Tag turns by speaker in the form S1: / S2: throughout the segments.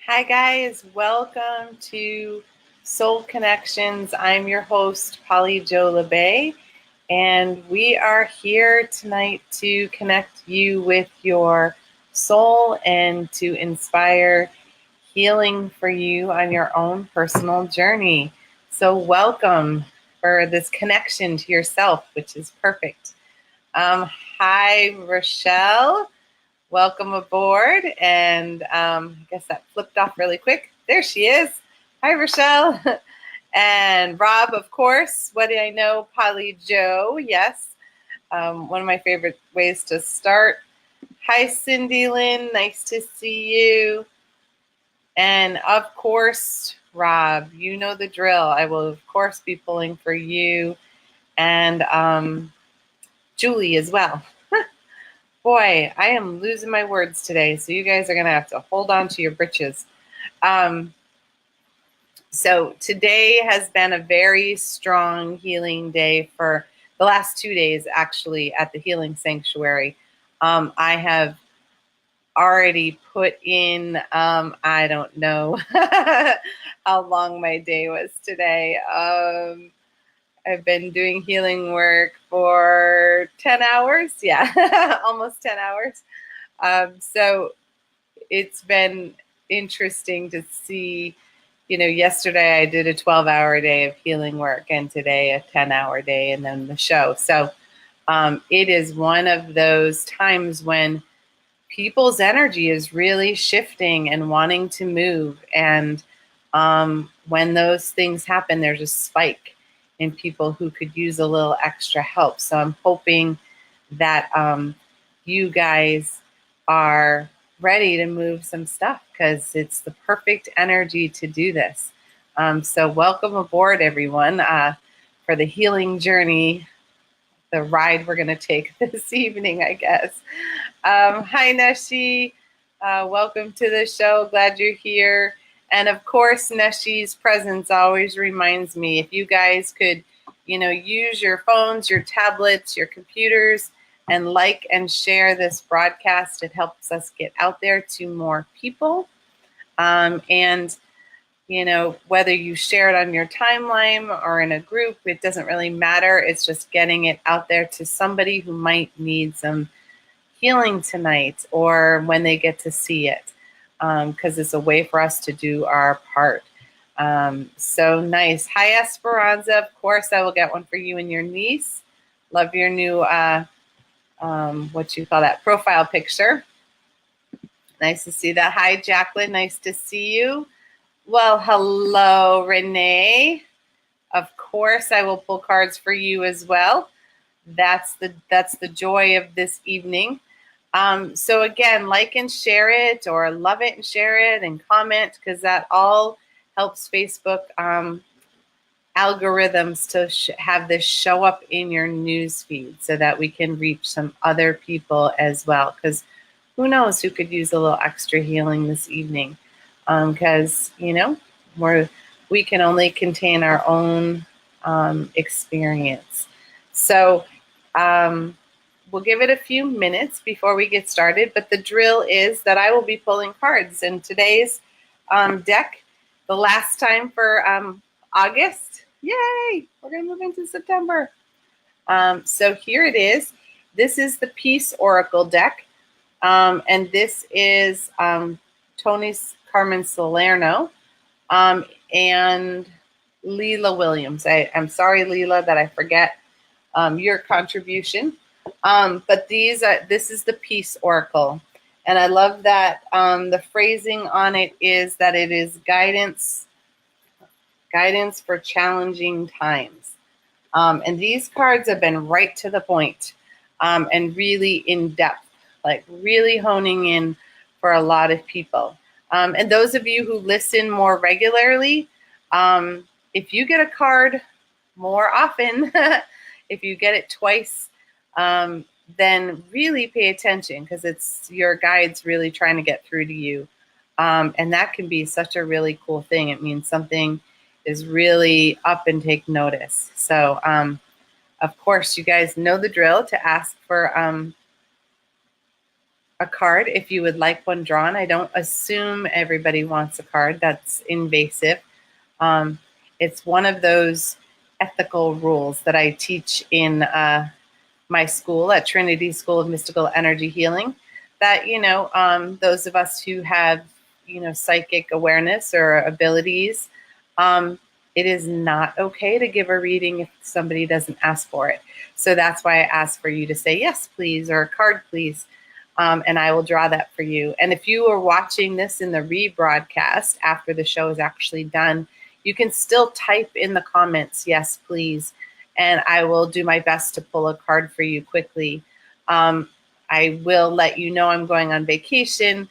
S1: Hi guys, welcome to Soul Connections. I'm your host, Jo Labbé, and we are here tonight to connect you with your soul and to inspire healing for you on your own personal journey. So welcome for this connection to yourself, which is perfect. Hi, Rochelle. Welcome aboard. And I guess that flipped off really quick. There she is. Hi, Rochelle. And Rob, of course. What do I know? Polly Joe. Yes. One of my favorite ways to start. Hi, Cindy Lynn. Nice to see you. And of course, Rob, you know the drill. I will, of course, be pulling for you and Julie as well. Boy, I am losing my words today, so you guys are going to have to hold on to your britches. So today has been a very strong healing day for the last 2 days, actually, at the Healing Sanctuary. I have already put in, I don't know how long my day was today. I've been doing healing work for 10 hours. Yeah, almost 10 hours. So it's been interesting to see, yesterday I did a 12-hour day of healing work and today a 10-hour day and then the show. So it is one of those times when people's energy is really shifting and wanting to move. And when those things happen, there's a spike in people who could use a little extra help. So I'm hoping that you guys are ready to move some stuff because it's the perfect energy to do this. So welcome aboard, everyone, for the healing journey, the ride we're going to take this evening, I guess. Hi, Neshi. Welcome to the show. Glad you're here. And of course, Neshi's presence always reminds me, if you guys could, use your phones, your tablets, your computers, and like and share this broadcast. It helps us get out there to more people. And whether you share it on your timeline or in a group, it doesn't really matter. It's just getting it out there to somebody who might need some healing tonight or when they get to see it, because it's a way for us to do our part. So nice. Hi, Esperanza. Of course, I will get one for you and your niece. Love your new, what you call that, profile picture. Nice to see that. Hi, Jacqueline. Nice to see you. Well, hello, Renee. Of course, I will pull cards for you as well. That's the joy of this evening. So again, like and share it, or love it and share it and comment, because that all helps Facebook algorithms to have this show up in your news feed so that we can reach some other people as well. Because who knows who could use a little extra healing this evening? Because we can only contain our own experience. So we'll give it a few minutes before we get started, but the drill is that I will be pulling cards. In today's deck, the last time for August, yay, we're going to move into September. So here it is. This is the Peace Oracle deck, and this is Tony's Carmen Salerno and Leela Williams. I'm sorry, Leela, that I forget your contribution. But this is the Peace Oracle. And I love that the phrasing on it is that it is guidance for challenging times. And these cards have been right to the point and really in depth, like really honing in for a lot of people. And those of you who listen more regularly, if you get a card more often, if you get it twice, then really pay attention, because it's your guides really trying to get through to you. And that can be such a really cool thing. It means something is really up and take notice. So, of course, you guys know the drill to ask for a card if you would like one drawn. I don't assume everybody wants a card. That's invasive. It's one of those ethical rules that I teach in my school at Trinity School of Mystical Energy Healing, that, those of us who have, psychic awareness or abilities, it is not okay to give a reading if somebody doesn't ask for it. So that's why I ask for you to say yes, please, or a card, please. And I will draw that for you. And if you are watching this in the rebroadcast after the show is actually done, you can still type in the comments, yes, please, and I will do my best to pull a card for you quickly. I will let you know I'm going on vacation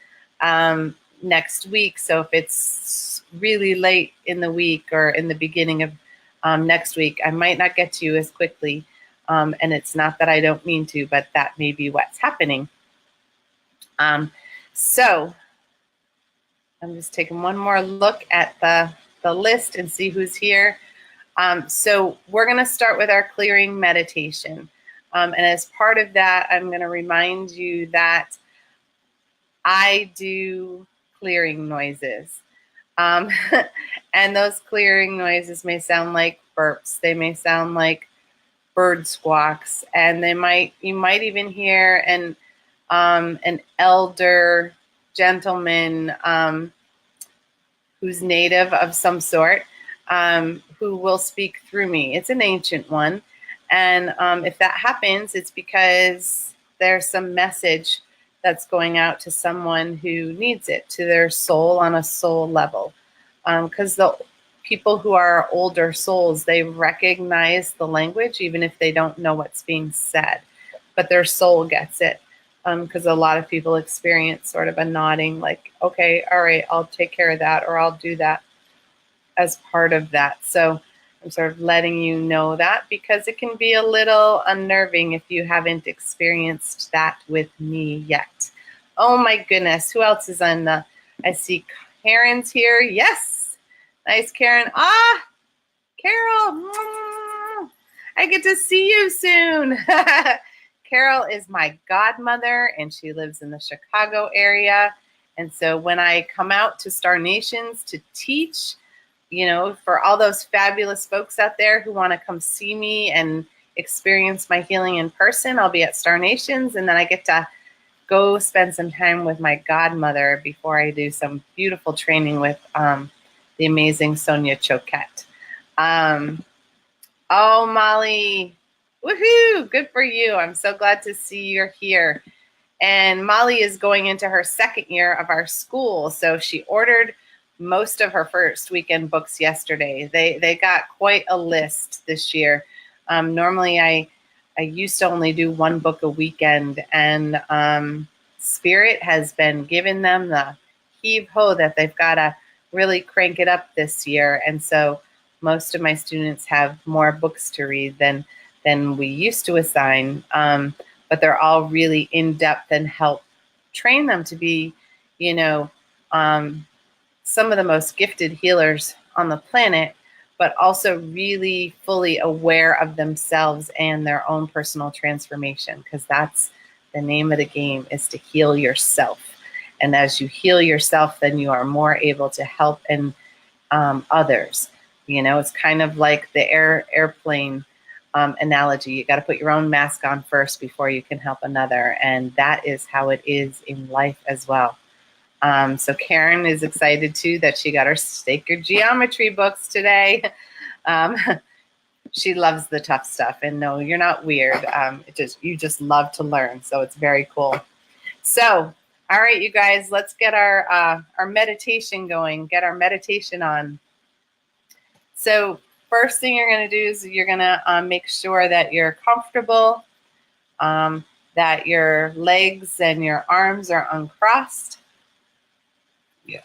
S1: next week, so if it's really late in the week or in the beginning of next week, I might not get to you as quickly, and it's not that I don't mean to, but that may be what's happening. So I'm just taking one more look at the list and see who's here. So we're going to start with our clearing meditation. And as part of that, I'm going to remind you that I do clearing noises. And those clearing noises may sound like burps. They may sound like bird squawks. And you might even hear an elder gentleman who's native of some sort, who will speak through me. It's an ancient one. And if that happens, it's because there's some message that's going out to someone who needs it, to their soul on a soul level. Because the people who are older souls, they recognize the language, even if they don't know what's being said. But their soul gets it. Because a lot of people experience sort of a nodding, like, okay, all right, I'll take care of that, or I'll do that as part of that. So I'm sort of letting you know that, because it can be a little unnerving if you haven't experienced that with me yet. Oh my goodness, who else is on the, I see Karen's here. Yes, nice, Karen. Carol, I get to see you soon. Carol is my godmother, and she lives in the Chicago area. And so when I come out to Star Nations to teach, for all those fabulous folks out there who want to come see me and experience my healing in person, I'll be at Star Nations, and then I get to go spend some time with my godmother before I do some beautiful training with the amazing Sonia Choquette. Oh, Molly. Woohoo! Good for you. I'm so glad to see you're here. And Molly is going into her second year of our school. So she ordered most of her first weekend books yesterday. They got quite a list this year. Normally I used to only do one book a weekend, and Spirit has been giving them the heave-ho that they've got to really crank it up this year. And so most of my students have more books to read than we used to assign, but they're all really in-depth and help train them to be, some of the most gifted healers on the planet, but also really fully aware of themselves and their own personal transformation, because that's the name of the game, is to heal yourself. And as you heal yourself, then you are more able to help and others. It's kind of like the airplane analogy. You got to put your own mask on first before you can help another. And that is how it is in life as well. So Karen is excited too that she got her sacred geometry books today. She loves the tough stuff, and no, you're not weird. You just love to learn. So it's very cool. So, all right, you guys, let's get our meditation going, get our meditation on. So first thing you're going to do is you're going to make sure that you're comfortable, that your legs and your arms are uncrossed. Yeah.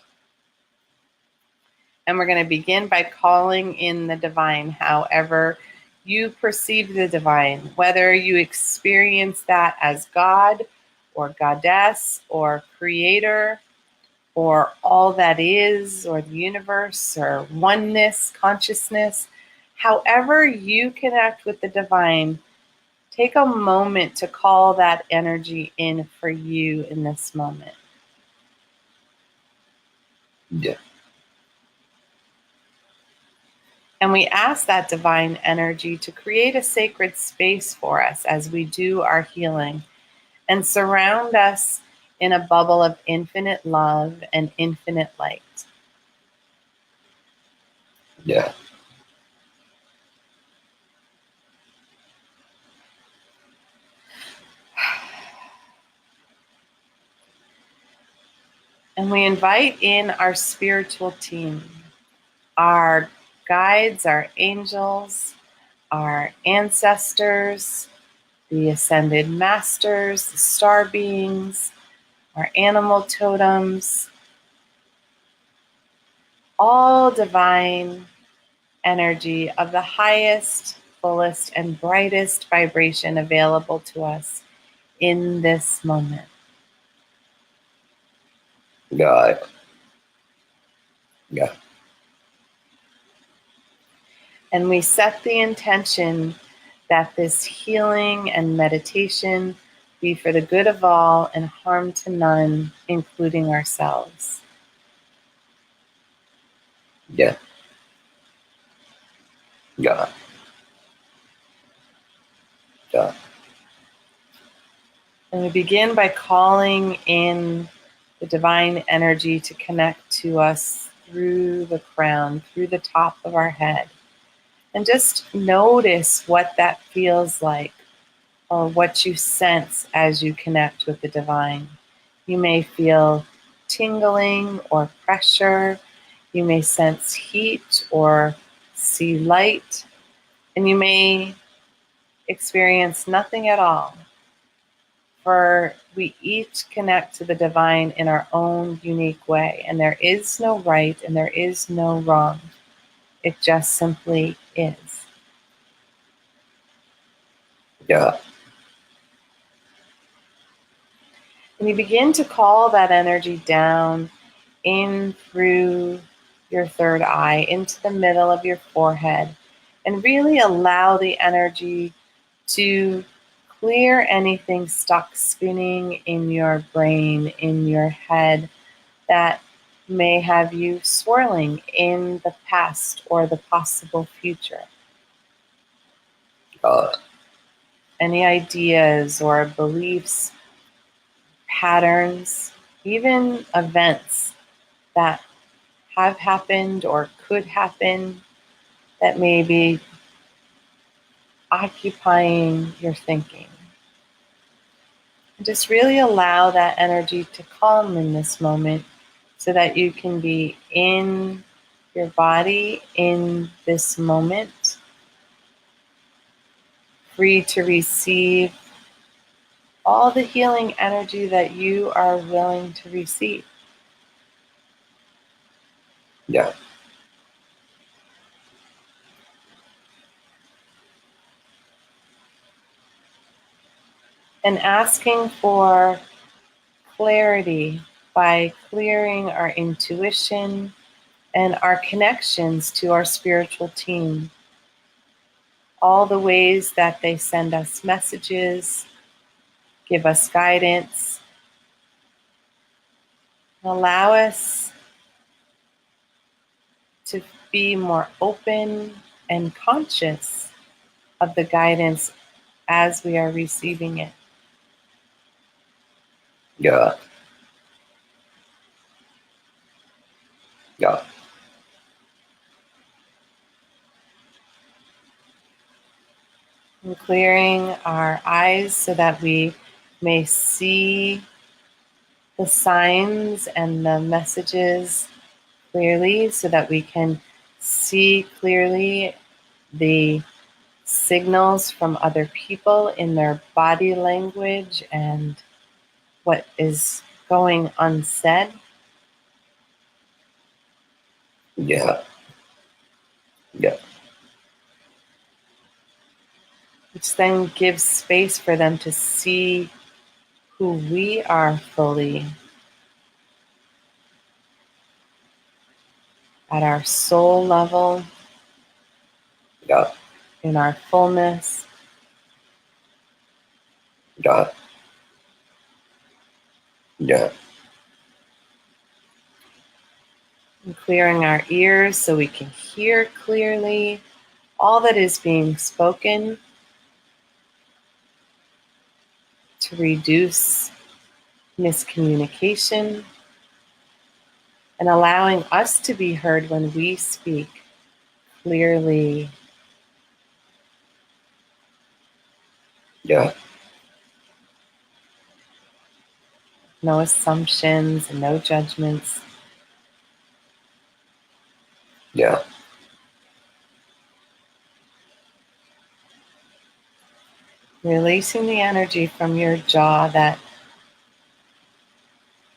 S1: And we're going to begin by calling in the divine, however you perceive the divine, whether you experience that as God or goddess or creator or all that is, or the universe, or oneness, consciousness. However you connect with the divine, take a moment to call that energy in for you in this moment.
S2: Yeah.
S1: And we ask that divine energy to create a sacred space for us as we do our healing and surround us in a bubble of infinite love and infinite light.
S2: Yeah.
S1: And we invite in our spiritual team, our guides, our angels, our ancestors, the ascended masters, the star beings, our animal totems, all divine energy of the highest, fullest, and brightest vibration available to us in this moment.
S2: Yeah. Yeah.
S1: And we set the intention that this healing and meditation be for the good of all and harm to none, including ourselves.
S2: Yeah. Yeah. Yeah.
S1: And we begin by calling in the divine energy to connect to us through the crown, through the top of our head. And just notice what that feels like or what you sense as you connect with the divine. You may feel tingling or pressure. You may sense heat or see light. And you may experience nothing at all. For we each connect to the divine in our own unique way. And there is no right and there is no wrong. It just simply is.
S2: Yeah.
S1: And you begin to call that energy down in through your third eye, into the middle of your forehead, and really allow the energy to clear anything stuck spinning in your brain, in your head, that may have you swirling in the past or the possible future. Any ideas or beliefs, patterns, even events that have happened or could happen that may be occupying your thinking. Just really allow that energy to calm in this moment so that you can be in your body in this moment, free to receive all the healing energy that you are willing to receive.
S2: Yeah.
S1: And asking for clarity by clearing our intuition and our connections to our spiritual team. All the ways that they send us messages, give us guidance, allow us to be more open and conscious of the guidance as we are receiving it.
S2: Yeah. Yeah.
S1: And clearing our eyes so that we may see the signs and the messages clearly, so that we can see clearly the signals from other people in their body language and what is going unsaid.
S2: Yeah. Yeah.
S1: Which then gives space for them to see who we are fully at our soul level,
S2: Yeah.
S1: in our fullness,
S2: Yeah. Yeah.
S1: And clearing our ears so we can hear clearly all that is being spoken to reduce miscommunication and allowing us to be heard when we speak clearly.
S2: Yeah.
S1: No assumptions and no judgments.
S2: Yeah.
S1: Releasing the energy from your jaw, that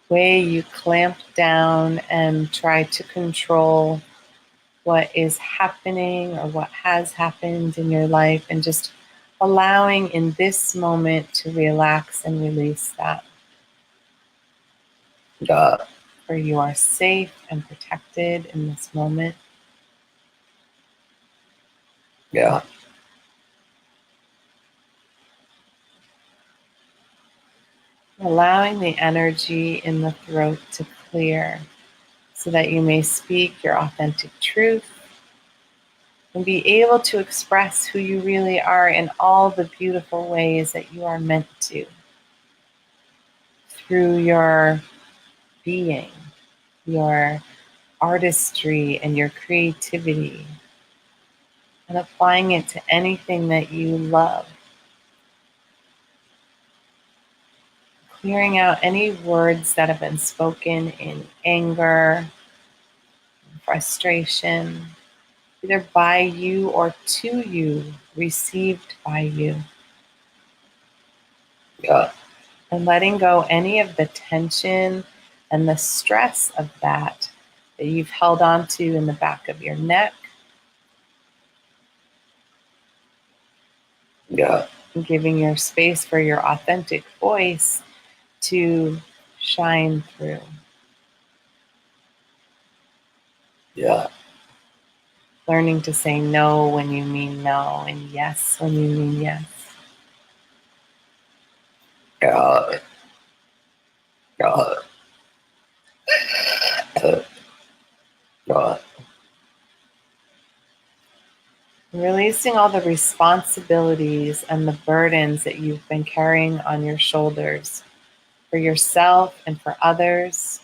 S1: way you clamp down and try to control what is happening or what has happened in your life, and just allowing in this moment to relax and release that.
S2: Yeah.
S1: For you are safe and protected in this moment.
S2: Yeah.
S1: Allowing the energy in the throat to clear so that you may speak your authentic truth and be able to express who you really are in all the beautiful ways that you are meant to through your being, your artistry, and your creativity, and applying it to anything that you love. Clearing out any words that have been spoken in anger, frustration, either by you or to you, received by you.
S2: Yeah.
S1: And letting go any of the tension and the stress of that you've held on to in the back of your neck.
S2: Yeah.
S1: And giving your space for your authentic voice to shine through.
S2: Yeah.
S1: Learning to say no when you mean no and yes when you mean yes.
S2: Yeah. Yeah. Yeah.
S1: Releasing all the responsibilities and the burdens that you've been carrying on your shoulders for yourself and for others.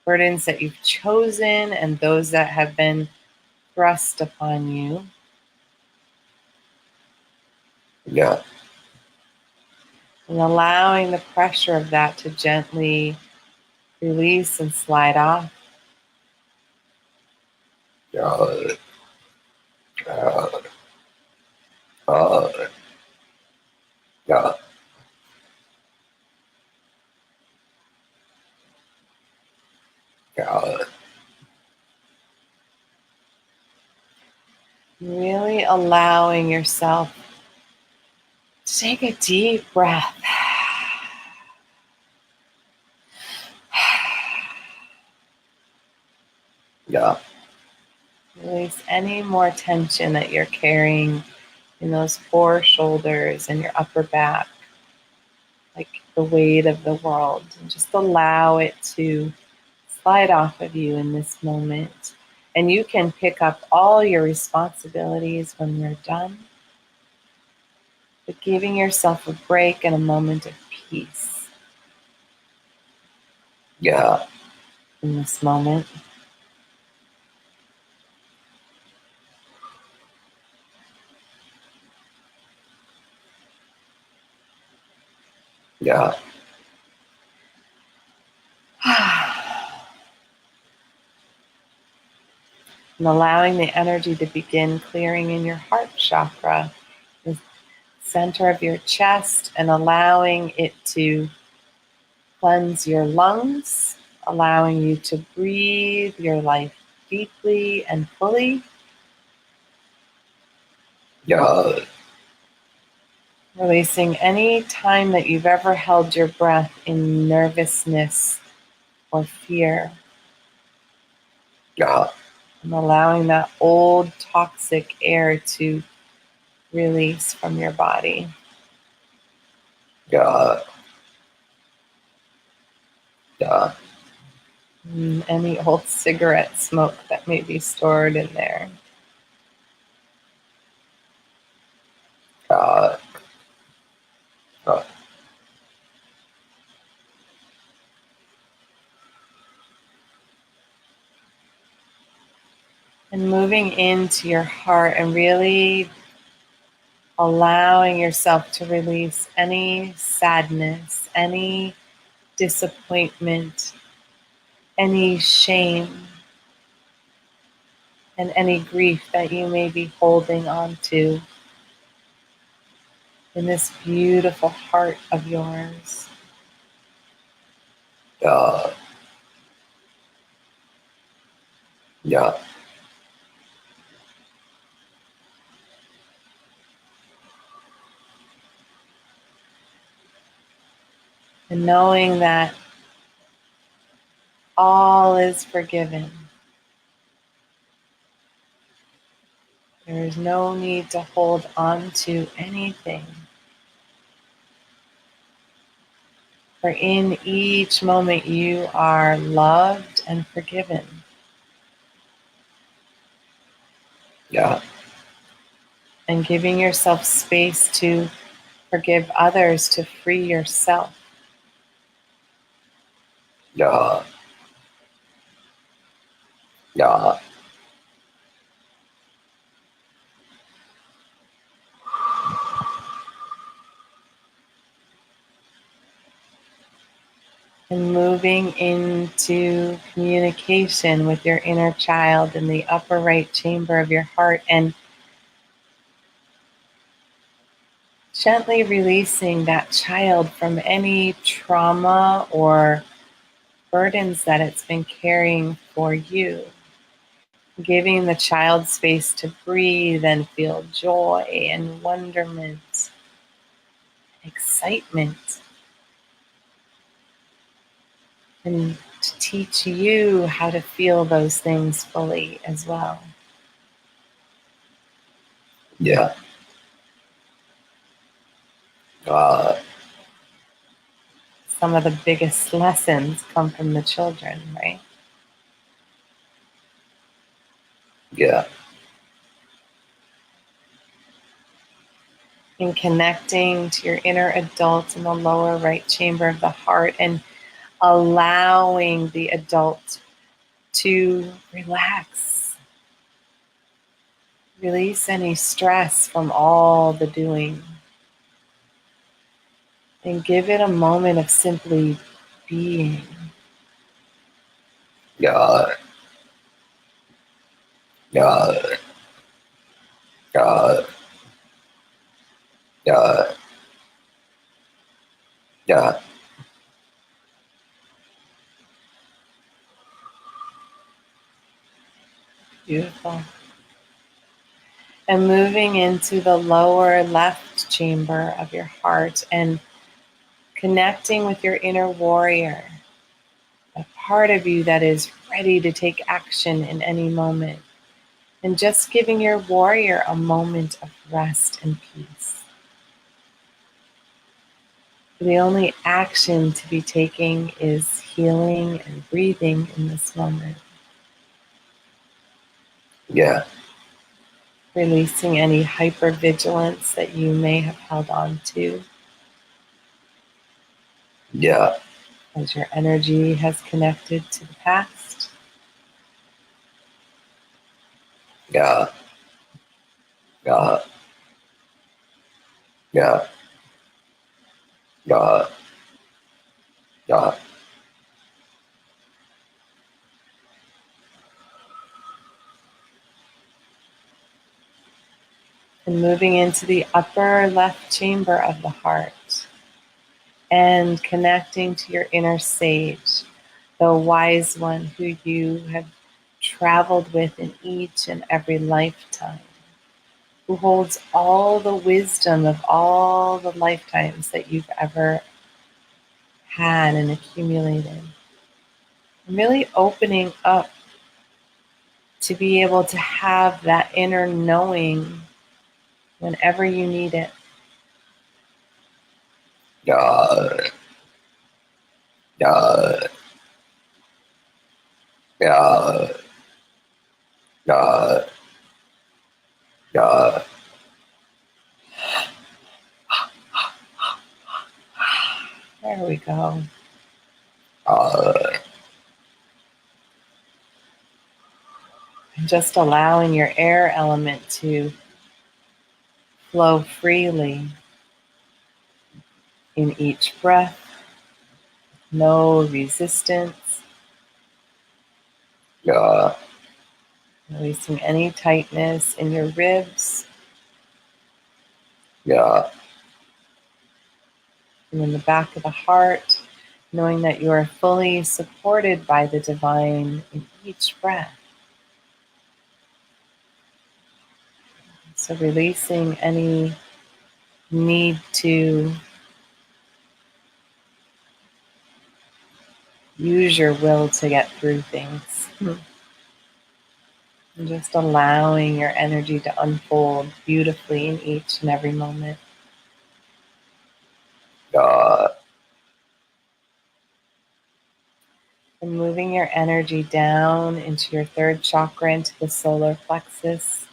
S1: Burdens that you've chosen and those that have been thrust upon you.
S2: Yeah.
S1: And allowing the pressure of that to gently release and slide off.
S2: Yeah. Yeah. Yeah. Yeah. Yeah.
S1: Really allowing yourself to take a deep breath.
S2: Yeah.
S1: Release any more tension that you're carrying in those four shoulders and your upper back, like the weight of the world, and just allow it to slide off of you in this moment. And you can pick up all your responsibilities when you're done, but giving yourself a break and a moment of peace
S2: Yeah.
S1: in this moment.
S2: Yeah.
S1: And allowing the energy to begin clearing in your heart chakra, the center of your chest, and allowing it to cleanse your lungs, allowing you to breathe your life deeply and fully.
S2: Yeah.
S1: Releasing any time that you've ever held your breath in nervousness or fear,
S2: Yeah.
S1: and allowing that old toxic air to release from your body.
S2: yeah, yeah,
S1: Any old cigarette smoke that may be stored in there.
S2: yeah, yeah,
S1: And moving into your heart and really allowing yourself to release any sadness, any disappointment, any shame, and any grief that you may be holding on to in this beautiful heart of yours.
S2: yeah, yeah,
S1: And knowing that all is forgiven. There is no need to hold on to anything. For in each moment you are loved and forgiven.
S2: yeah,
S1: And giving yourself space to forgive others, to free yourself.
S2: yeah, yeah,
S1: And moving into communication with your inner child in the upper right chamber of your heart, and gently releasing that child from any trauma or burdens that it's been carrying for you. Giving the child space to breathe and feel joy and wonderment, excitement, and to teach you how to feel those things fully as well.
S2: yeah,
S1: Some of the biggest lessons come from the children, right?
S2: yeah,
S1: In connecting to your inner adult in the lower right chamber of the heart and allowing the adult to relax. Release any stress from all the doing. And give it a moment of simply being.
S2: yeah, yeah, yeah, yeah, yeah,
S1: Beautiful. And moving into the lower left chamber of your heart and connecting with your inner warrior, a part of you that is ready to take action in any moment. And just giving your warrior a moment of rest and peace. The only action to be taking is healing and breathing in this moment.
S2: yeah,
S1: Releasing any hypervigilance that you may have held on to
S2: yeah,
S1: as your energy has connected to the past.
S2: yeah, yeah, yeah, yeah, yeah,
S1: And moving into the upper left chamber of the heart and connecting to your inner sage, the wise one who you have traveled with in each and every lifetime, who holds all the wisdom of all the lifetimes that you've ever had and accumulated. Really opening up to be able to have that inner knowing whenever you need it.
S2: God. God. God. God. God.
S1: There we go.
S2: God.
S1: And just allowing your air element to flow freely in each breath. No resistance.
S2: God.
S1: Releasing any tightness in your ribs
S2: God.
S1: and in the back of the heart, knowing that you are fully supported by the divine in each breath. So releasing any need to use your will to get through things. And just allowing your energy to unfold beautifully in each and every moment.
S2: God.
S1: And moving your energy down into your third chakra, into the solar plexus,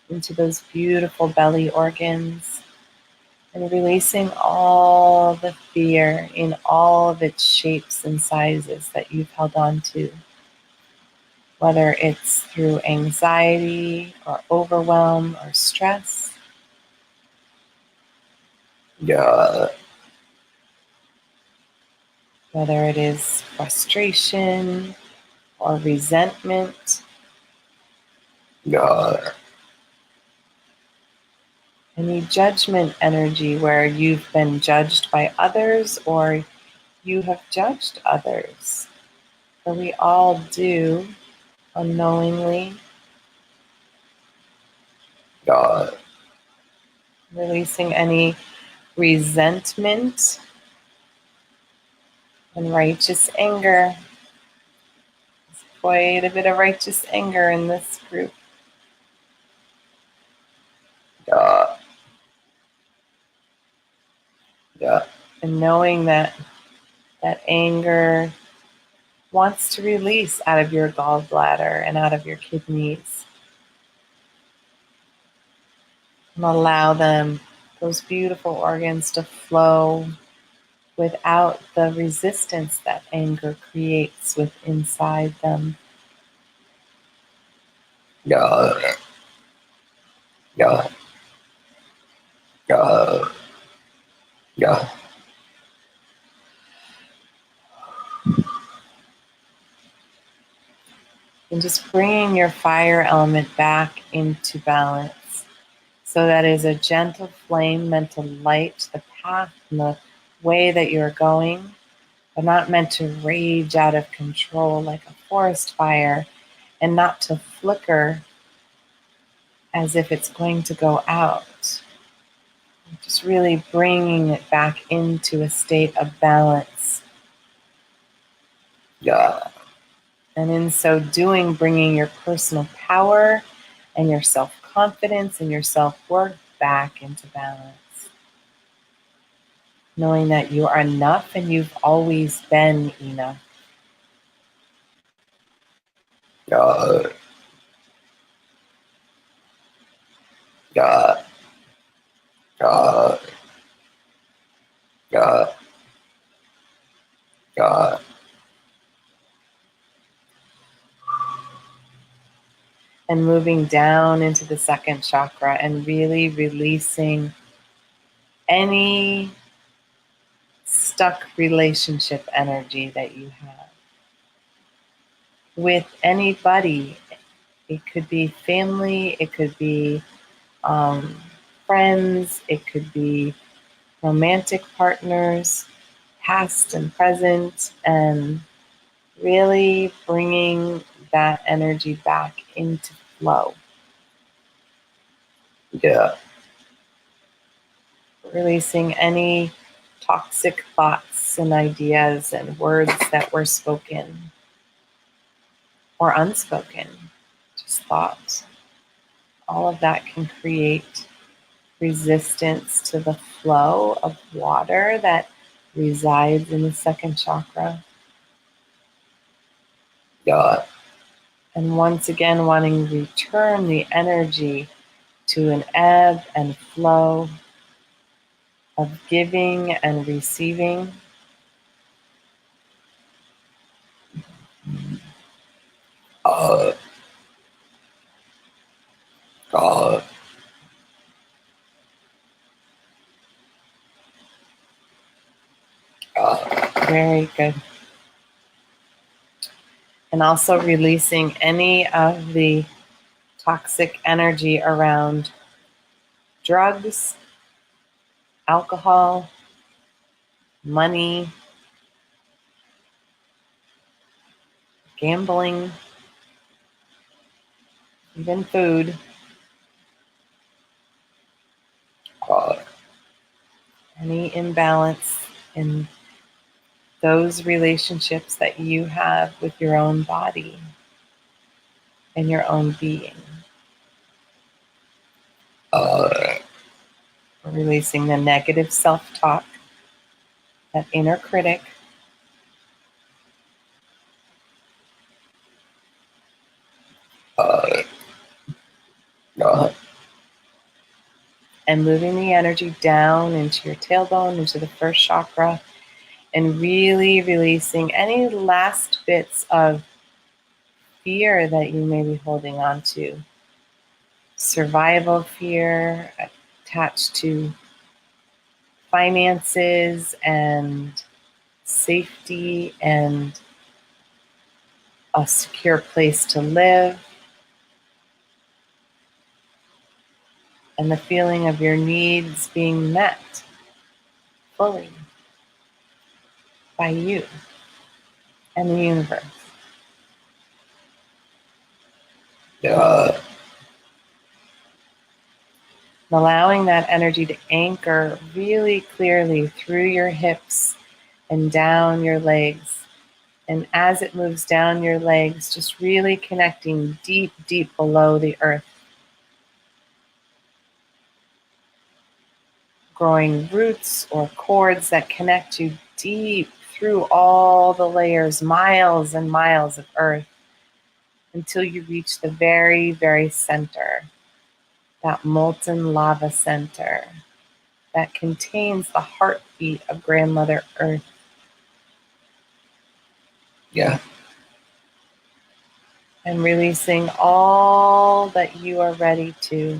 S1: into those beautiful belly organs, and releasing all the fear in all of its shapes and sizes that you've held on to. Whether it's through anxiety or overwhelm or stress.
S2: God.
S1: Whether it is frustration or resentment.
S2: God.
S1: Any judgment energy where you've been judged by others or you have judged others. For we all do unknowingly.
S2: God.
S1: Releasing any resentment and righteous anger. There's quite a bit of righteous anger in this group.
S2: God. God.
S1: And knowing that that anger wants to release out of your gallbladder and out of your kidneys. And allow them, those beautiful organs, to flow without the resistance that anger creates with inside them.
S2: God. God. God. God.
S1: And just bringing your fire element back into balance. So that is a gentle flame meant to light the path and the way that you're going, but not meant to rage out of control like a forest fire, and not to flicker as if it's going to go out. Just really bringing it back into a state of balance.
S2: God.
S1: And in so doing, bringing your personal power and your self-confidence and your self-worth back into balance. Knowing that you are enough and you've always been enough.
S2: God. God. God. God. God.
S1: And moving down into the second chakra and really releasing any stuck relationship energy that you have with anybody. It could be family, it could be friends, it could be romantic partners, past and present, and really bringing that energy back into flow.
S2: Yeah.
S1: Releasing any toxic thoughts and ideas and words that were spoken or unspoken, just thoughts. All of that can create resistance to the flow of water that resides in the second chakra.
S2: God,
S1: And once again, wanting to return the energy to an ebb and flow of giving and receiving.
S2: God, God, God,
S1: Very good. And also releasing any of the toxic energy around drugs, alcohol, money, gambling, even food,
S2: God,
S1: any imbalance in those relationships that you have with your own body and your own being. Releasing the negative self-talk, that inner critic,
S2: God,
S1: and moving the energy down into your tailbone, into the first chakra, and really releasing any last bits of fear that you may be holding on to. Survival fear attached to finances and safety and a secure place to live, and the feeling of your needs being met fully by you and the universe.
S2: God,
S1: And allowing that energy to anchor really clearly through your hips and down your legs. And as it moves down your legs, just really connecting deep, deep below the earth. Growing roots or cords that connect you deep through all the layers, miles and miles of earth, until you reach the very, very center, that molten lava center that contains the heartbeat of Grandmother Earth.
S2: yeah,
S1: And releasing all that you are ready to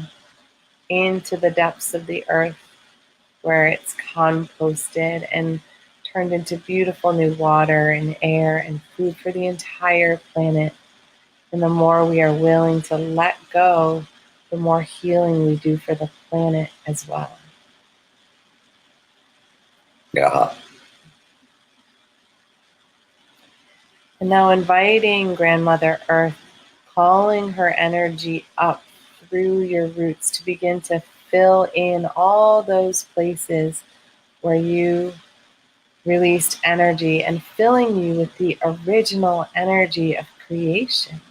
S1: into the depths of the earth, where it's composted and turned into beautiful new water and air and food for the entire planet. And the more we are willing to let go, the more healing we do for the planet as well.
S2: God,
S1: And now inviting Grandmother Earth, calling her energy up through your roots to begin to fill in all those places where you released energy, and filling you with the original energy of creation.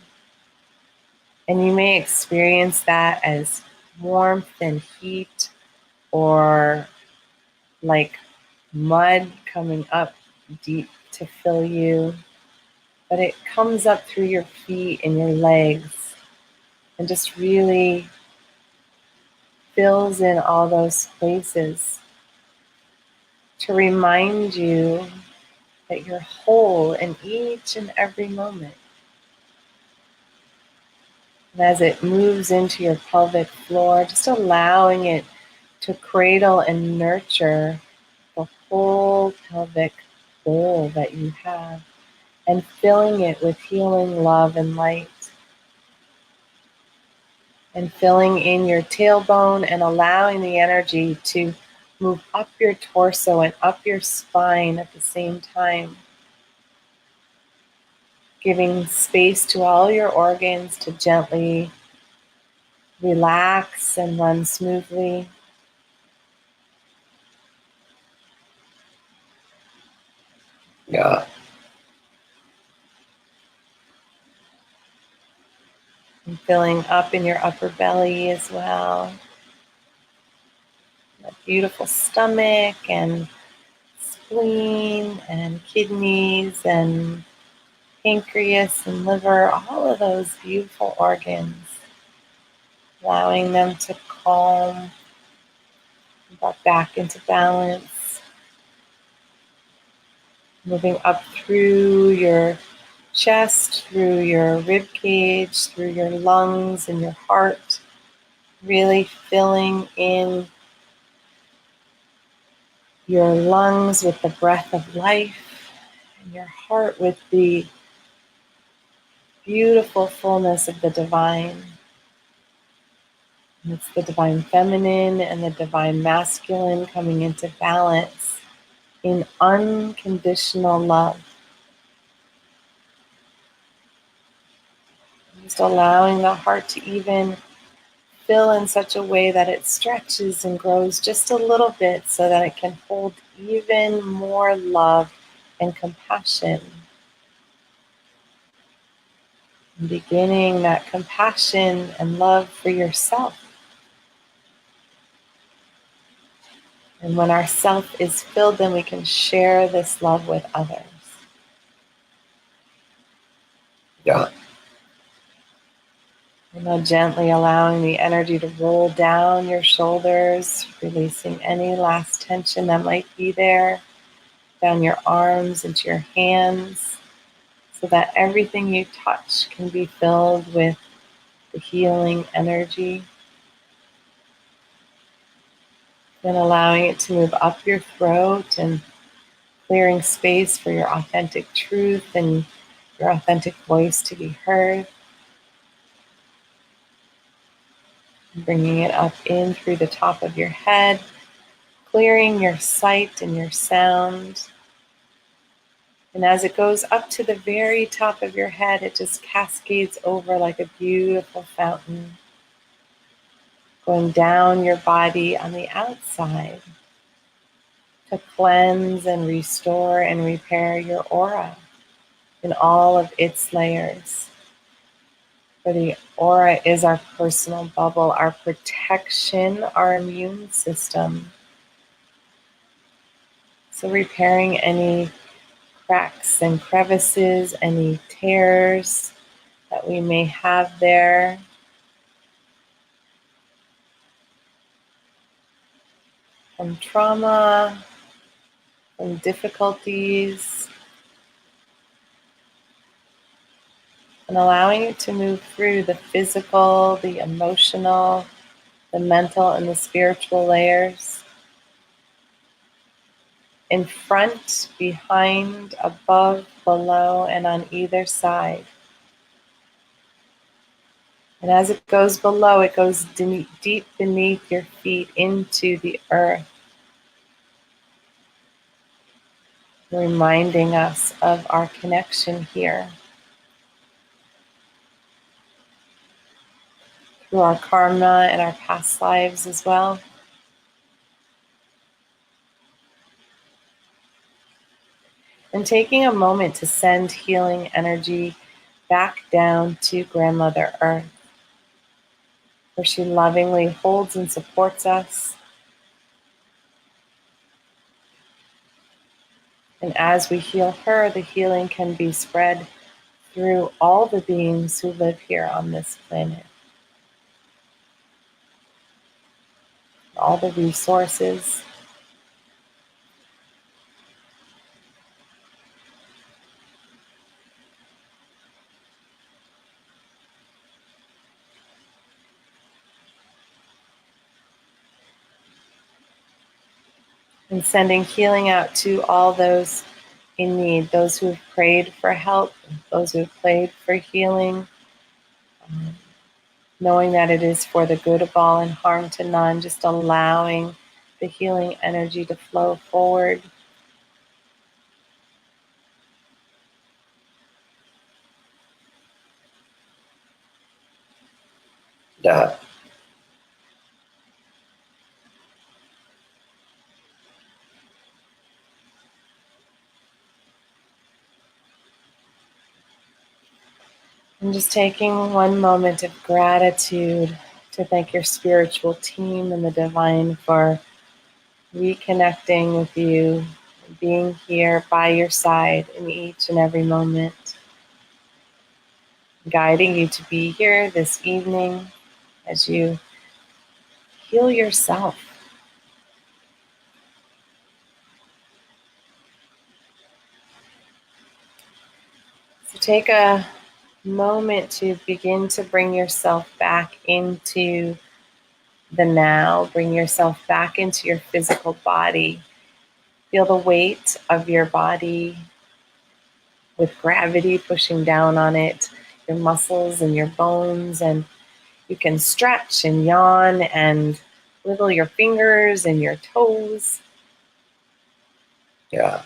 S1: And you may experience that as warmth and heat, or like mud coming up deep to fill you. But it comes up through your feet and your legs and just really fills in all those places to remind you that you're whole in each and every moment. And as it moves into your pelvic floor, just allowing it to cradle and nurture the whole pelvic bowl that you have, and filling it with healing love and light. And filling in your tailbone and allowing the energy to move up your torso and up your spine at the same time. Giving space to all your organs to gently relax and run smoothly.
S2: God,
S1: And filling up in your upper belly as well. beautiful stomach and spleen and kidneys and pancreas and liver, all of those beautiful organs, allowing them to calm, back into balance, moving up through your chest, through your rib cage, through your lungs and your heart, really filling in your lungs with the breath of life and your heart with the beautiful fullness of the divine. And it's the divine feminine and the divine masculine coming into balance in unconditional love. Just allowing the heart to even fill in such a way that it stretches and grows just a little bit so that it can hold even more love and compassion. And beginning that compassion and love for yourself. And when our self is filled, then we can share this love with others.
S2: Yeah.
S1: And now gently allowing the energy to roll down your shoulders, releasing any last tension that might be there, down your arms into your hands, so that everything you touch can be filled with the healing energy. Then allowing it to move up your throat and clearing space for your authentic truth and your authentic voice to be heard. Bringing it up in through the top of your head, clearing your sight and your sound. And as it goes up to the very top of your head, it just cascades over like a beautiful fountain, going down your body on the outside to cleanse and restore and repair your aura in all of its layers. For the aura is our personal bubble, our protection, our immune system. So repairing any cracks and crevices, any tears that we may have there. From trauma, from difficulties, and allowing it to move through the physical, the emotional, the mental, and the spiritual layers. In front, behind, above, below, and on either side. And as it goes below, it goes deep beneath your feet into the earth, reminding us of our connection here. Through our karma and our past lives as well. And taking a moment to send healing energy back down to Grandmother Earth, where she lovingly holds and supports us. And as we heal her, the healing can be spread through all the beings who live here on this planet. All the resources. And sending healing out to all those in need, those who have prayed for help, those who have prayed for healing, knowing that it is for the good of all and harm to none, just allowing the healing energy to flow forward.
S2: Yeah.
S1: And just taking one moment of gratitude to thank your spiritual team and the divine for reconnecting with you, being here by your side in each and every moment, guiding you to be here this evening as you heal yourself. So take a moment to begin to bring yourself back into the now, bring yourself back into your physical body. Feel the weight of your body with gravity pushing down on it, your muscles and your bones, and you can stretch and yawn and wiggle your fingers and your toes.
S2: Yeah.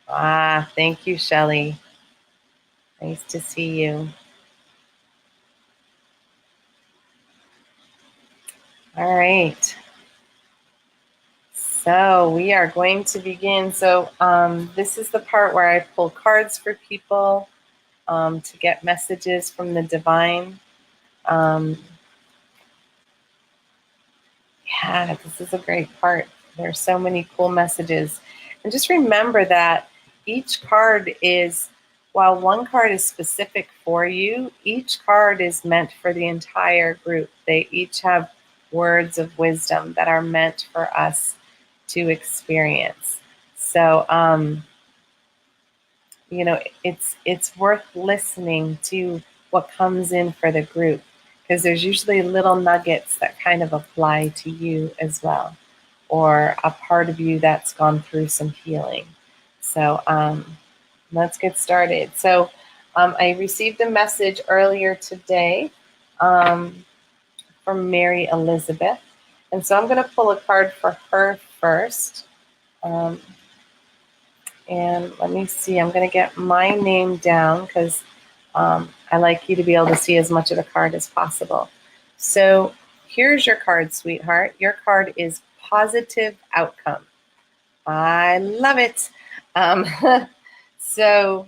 S1: Ah, thank you, Shelley. Nice to see you. All right. So we are going to begin. So this is the part where I pull cards for people to get messages from the divine. Yeah, this is a great part. There's so many cool messages. And just remember that each card is, while one card is specific for you, each card is meant for the entire group. They each have words of wisdom that are meant for us to experience. So, it's worth listening to what comes in for the group, because there's usually little nuggets that kind of apply to you as well, or a part of you that's gone through some healing. So let's get started. So I received a message earlier today from Mary Elizabeth, and so I'm going to pull a card for her first. And let me see, I'm going to get my name down because I like you to be able to see as much of the card as possible. So here's your card, sweetheart. Your card is positive outcome. I love it. So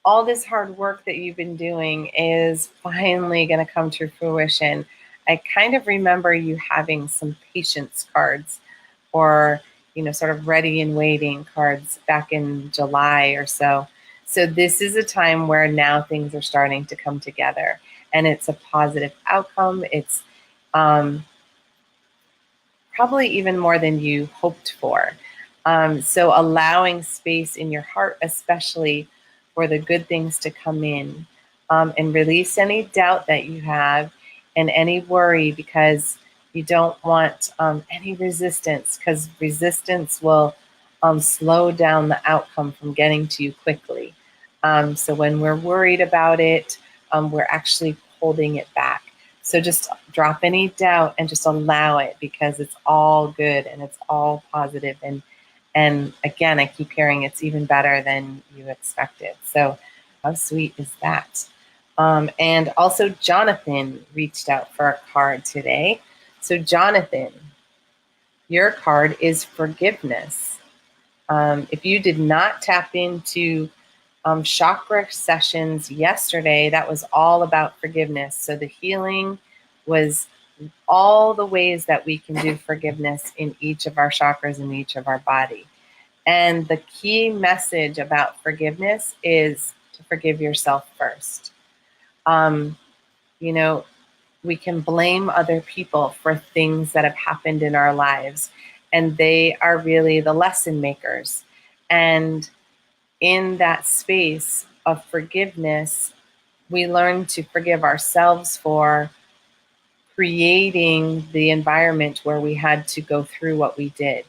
S1: all this hard work that you've been doing is finally going to come to fruition. I kind of remember you having some patience cards, or sort of ready and waiting cards back in July or so. So this is a time where now things are starting to come together, and it's a positive outcome. It's probably even more than you hoped for. So allowing space in your heart, especially for the good things to come in, and release any doubt that you have and any worry, because you don't want any resistance, because resistance will slow down the outcome from getting to you quickly. So when we're worried about it, we're actually holding it back. So just drop any doubt and just allow it, because it's all good and it's all positive. And again, I keep hearing it's even better than you expected. So how sweet is that? And also Jonathan reached out for a card today. So Jonathan, your card is forgiveness. If you did not tap into chakra sessions yesterday, that was all about forgiveness. So the healing was all the ways that we can do forgiveness in each of our chakras, in each of our body. And the key message about forgiveness is to forgive yourself first. We can blame other people for things that have happened in our lives, and they are really the lesson makers. And in that space of forgiveness, we learn to forgive ourselves for creating the environment where we had to go through what we did.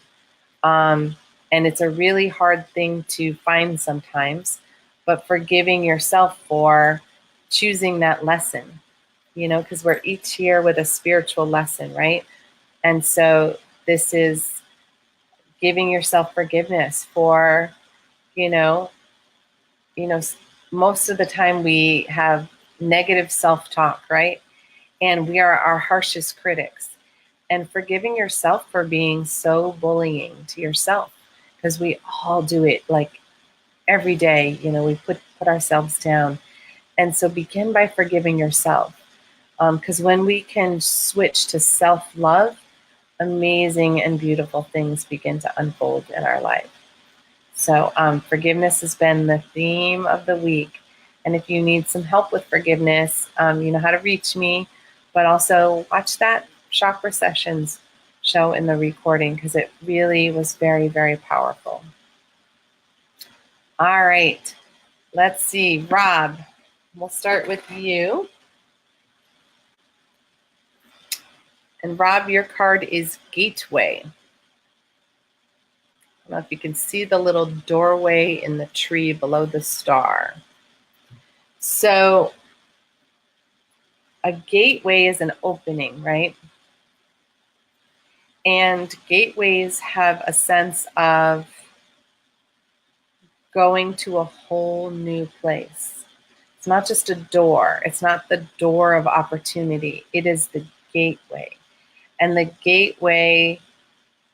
S1: And it's a really hard thing to find sometimes, but forgiving yourself for choosing that lesson, because we're each here with a spiritual lesson, right? And so this is giving yourself forgiveness for, most of the time we have negative self-talk, right? And we are our harshest critics. And forgiving yourself for being so bullying to yourself, because we all do it like every day. We put ourselves down. And so begin by forgiving yourself. Because when we can switch to self-love, amazing and beautiful things begin to unfold in our life. So forgiveness has been the theme of the week. And if you need some help with forgiveness, you know how to reach me, but also watch that chakra sessions show in the recording because it really was very, very powerful. All right, let's see. Rob, we'll start with you. And Rob, your card is Gateway. I don't know if you can see the little doorway in the tree below the star. So a gateway is an opening, right? And gateways have a sense of going to a whole new place. It's not just a door. It's not the door of opportunity. It is the gateway. And the gateway,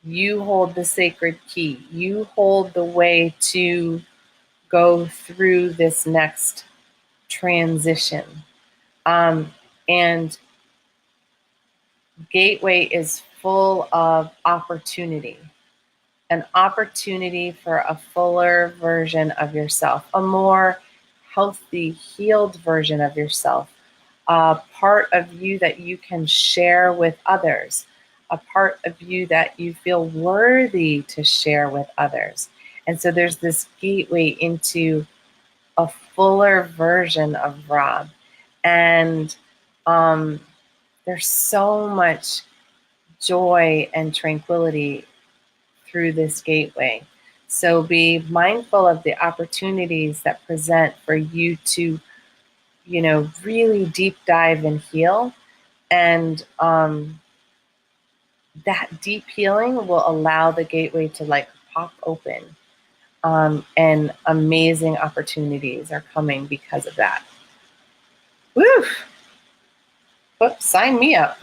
S1: you hold the sacred key. You hold the way to go through this next transition. And gateway is full of opportunity. An opportunity for a fuller version of yourself, a more healthy, healed version of yourself, a part of you that you can share with others, a part of you that you feel worthy to share with others. And so there's this gateway into a fuller version of Rob. And there's so much joy and tranquility through this gateway. So be mindful of the opportunities that present for you to, you know, really deep dive and heal. And that deep healing will allow the gateway to like pop open. And amazing opportunities are coming because of that. Woo! Whoops, sign me up.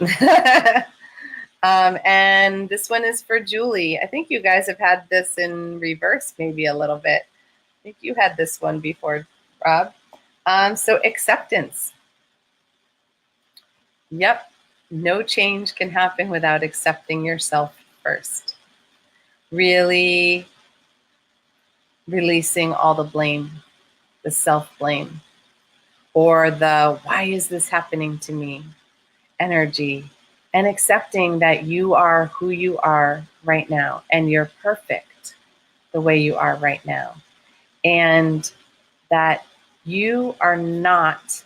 S1: And this one is for Julie. I think you guys have had this in reverse maybe a little bit. I think you had this one before, Rob. So acceptance. Yep. No change can happen without accepting yourself first. Really releasing all the blame, the self-blame, or the why is this happening to me energy, and accepting that you are who you are right now and you're perfect the way you are right now. And that you are not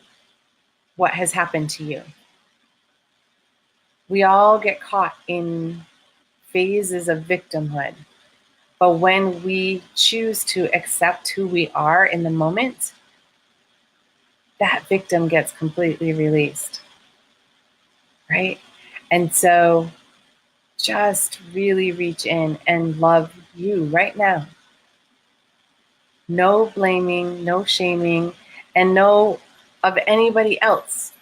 S1: what has happened to you. We all get caught in phases of victimhood. But when we choose to accept who we are in the moment, that victim gets completely released, right? And so just really reach in and love you right now. No blaming, no shaming, and no of anybody else.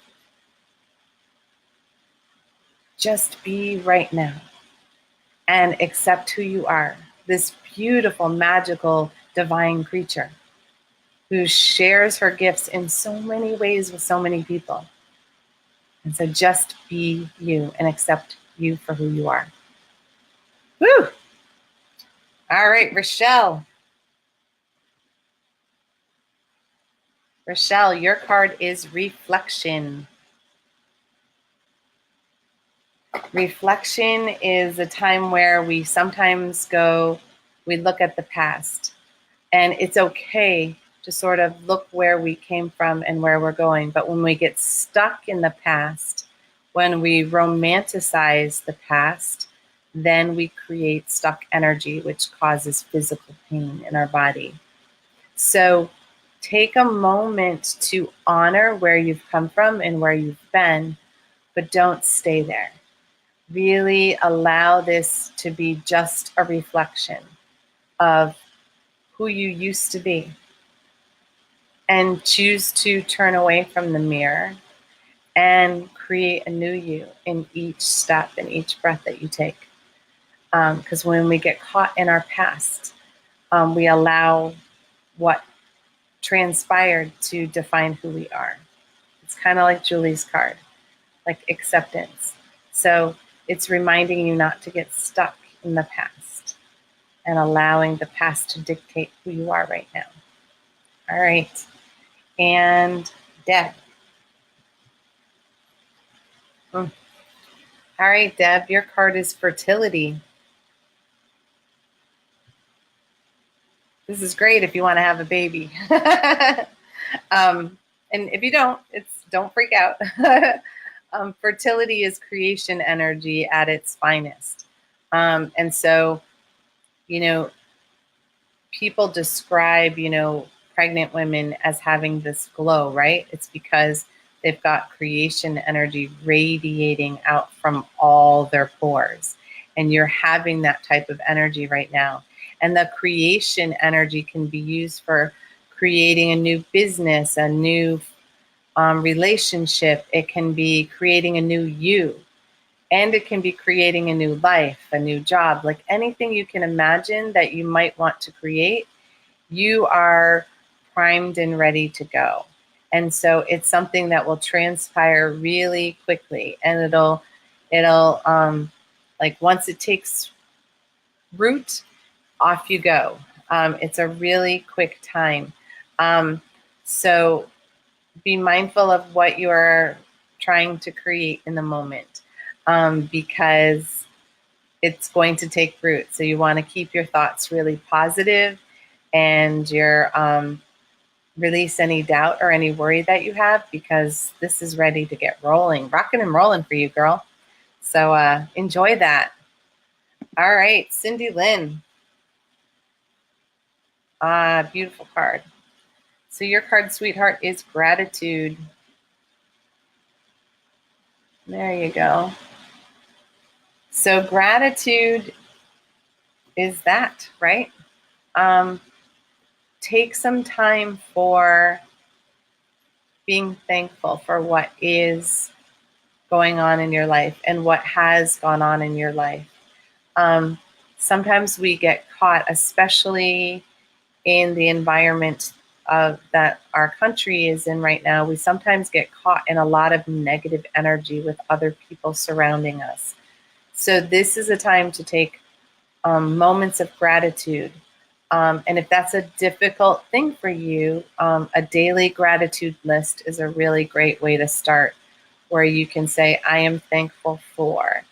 S1: Just be right now and accept who you are, this beautiful, magical, divine creature who shares her gifts in so many ways with so many people. And so just be you and accept you for who you are. Woo! All right, Rochelle. Rochelle, your card is Reflection. Reflection is a time where we sometimes we look at the past. And it's okay to sort of look where we came from and where we're going. But when we get stuck in the past, when we romanticize the past, then we create stuck energy, which causes physical pain in our body. So take a moment to honor where you've come from and where you've been, but don't stay there. Really allow this to be just a reflection of who you used to be, and choose to turn away from the mirror and create a new you in each step and each breath that you take. Because when we get caught in our past, we allow what transpired to define who we are. It's kind of like Julie's card, like acceptance. So It's reminding you not to get stuck in the past and allowing the past to dictate who you are right now. All right. And Deb. All right, Deb, your card is fertility. This is great if you want to have a baby. And if you don't freak out. Fertility is creation energy at its finest. And so, people describe, pregnant women as having this glow, right? It's because they've got creation energy radiating out from all their pores. And you're having that type of energy right now. And the creation energy can be used for creating a new business, a new relationship. It can be creating a new you. And it can be creating a new life, a new job, like anything you can imagine that you might want to create. You are primed and ready to go. And so it's something that will transpire really quickly, and it'll like once it takes root, off you go. It's a really quick time. So be mindful of what you are trying to create in the moment, because it's going to take root. So you want to keep your thoughts really positive, and your release any doubt or any worry that you have, because this is ready to get rolling, rocking and rolling for you, girl. So enjoy that. All right, Cindy Lynn. Beautiful card. So your card, sweetheart, is gratitude. There you go. So gratitude is that, right? Take some time for being thankful for what is going on in your life and what has gone on in your life. Sometimes we get caught, especially in the environment that our country is in right now, we sometimes get caught in a lot of negative energy with other people surrounding us. So this is a time to take moments of gratitude. And if that's a difficult thing for you, a daily gratitude list is a really great way to start, where you can say, I am thankful for,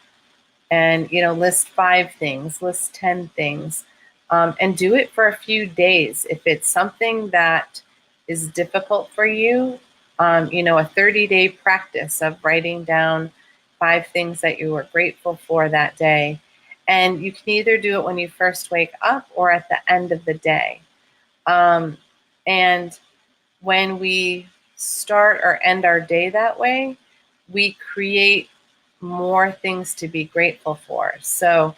S1: and, list 5 things, list 10 things, and do it for a few days. If it's something that is difficult for you, a 30-day practice of writing down 5 things that you were grateful for that day. And you can either do it when you first wake up or at the end of the day. And when we start or end our day that way, we create more things to be grateful for. So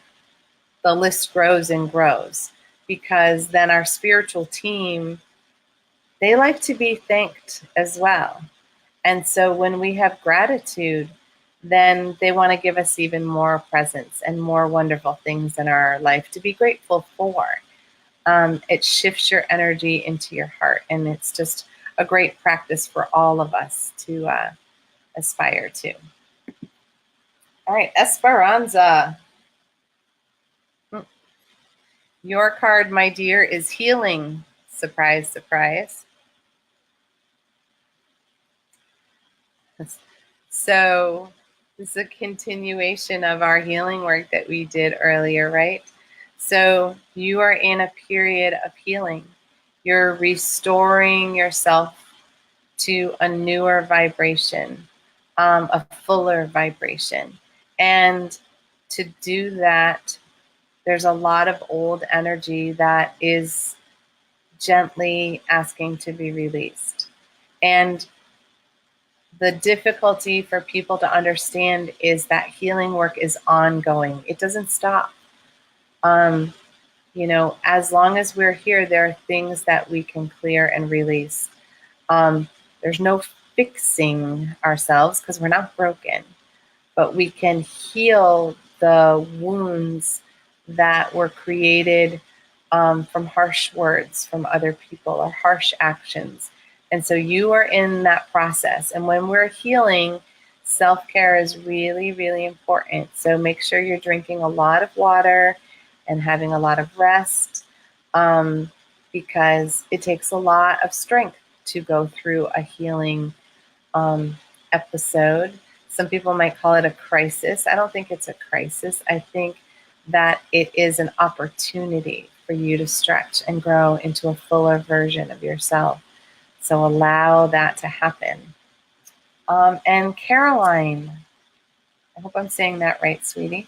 S1: the list grows and grows, because then our spiritual team, they like to be thanked as well. And so when we have gratitude, then they want to give us even more presents and more wonderful things in our life to be grateful for. It shifts your energy into your heart, and it's just a great practice for all of us to aspire to. All right, Esperanza. Your card, my dear, is healing. Surprise, surprise. So this is a continuation of our healing work that we did earlier, right? So you are in a period of healing. You're restoring yourself to a newer vibration, a fuller vibration. And to do that, there's a lot of old energy that is gently asking to be released. And the difficulty for people to understand is that healing work is ongoing. It doesn't stop. As long as we're here, there are things that we can clear and release. There's no fixing ourselves, because we're not broken, but we can heal the wounds that were created from harsh words from other people or harsh actions. And so you are in that process. And when we're healing, Self-care is really, really important. So make sure you're drinking a lot of water and having a lot of rest, because it takes a lot of strength to go through a healing episode. Some people might call it a crisis. I don't think it's a crisis. I think that it is an opportunity for you to stretch and grow into a fuller version of yourself. So allow that to happen. And Caroline, I hope I'm saying that right, sweetie.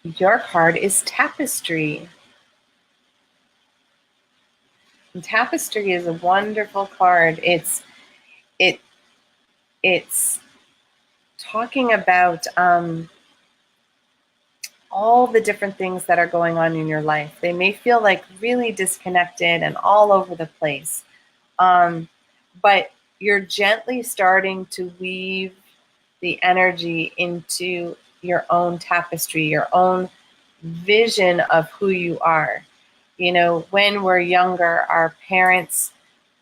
S1: Your card is Tapestry. And Tapestry is a wonderful card. It's talking about all the different things that are going on in your life. They may feel like really disconnected and all over the place, but you're gently starting to weave the energy into your own tapestry, your own vision of who you are. You know, when we're younger, our parents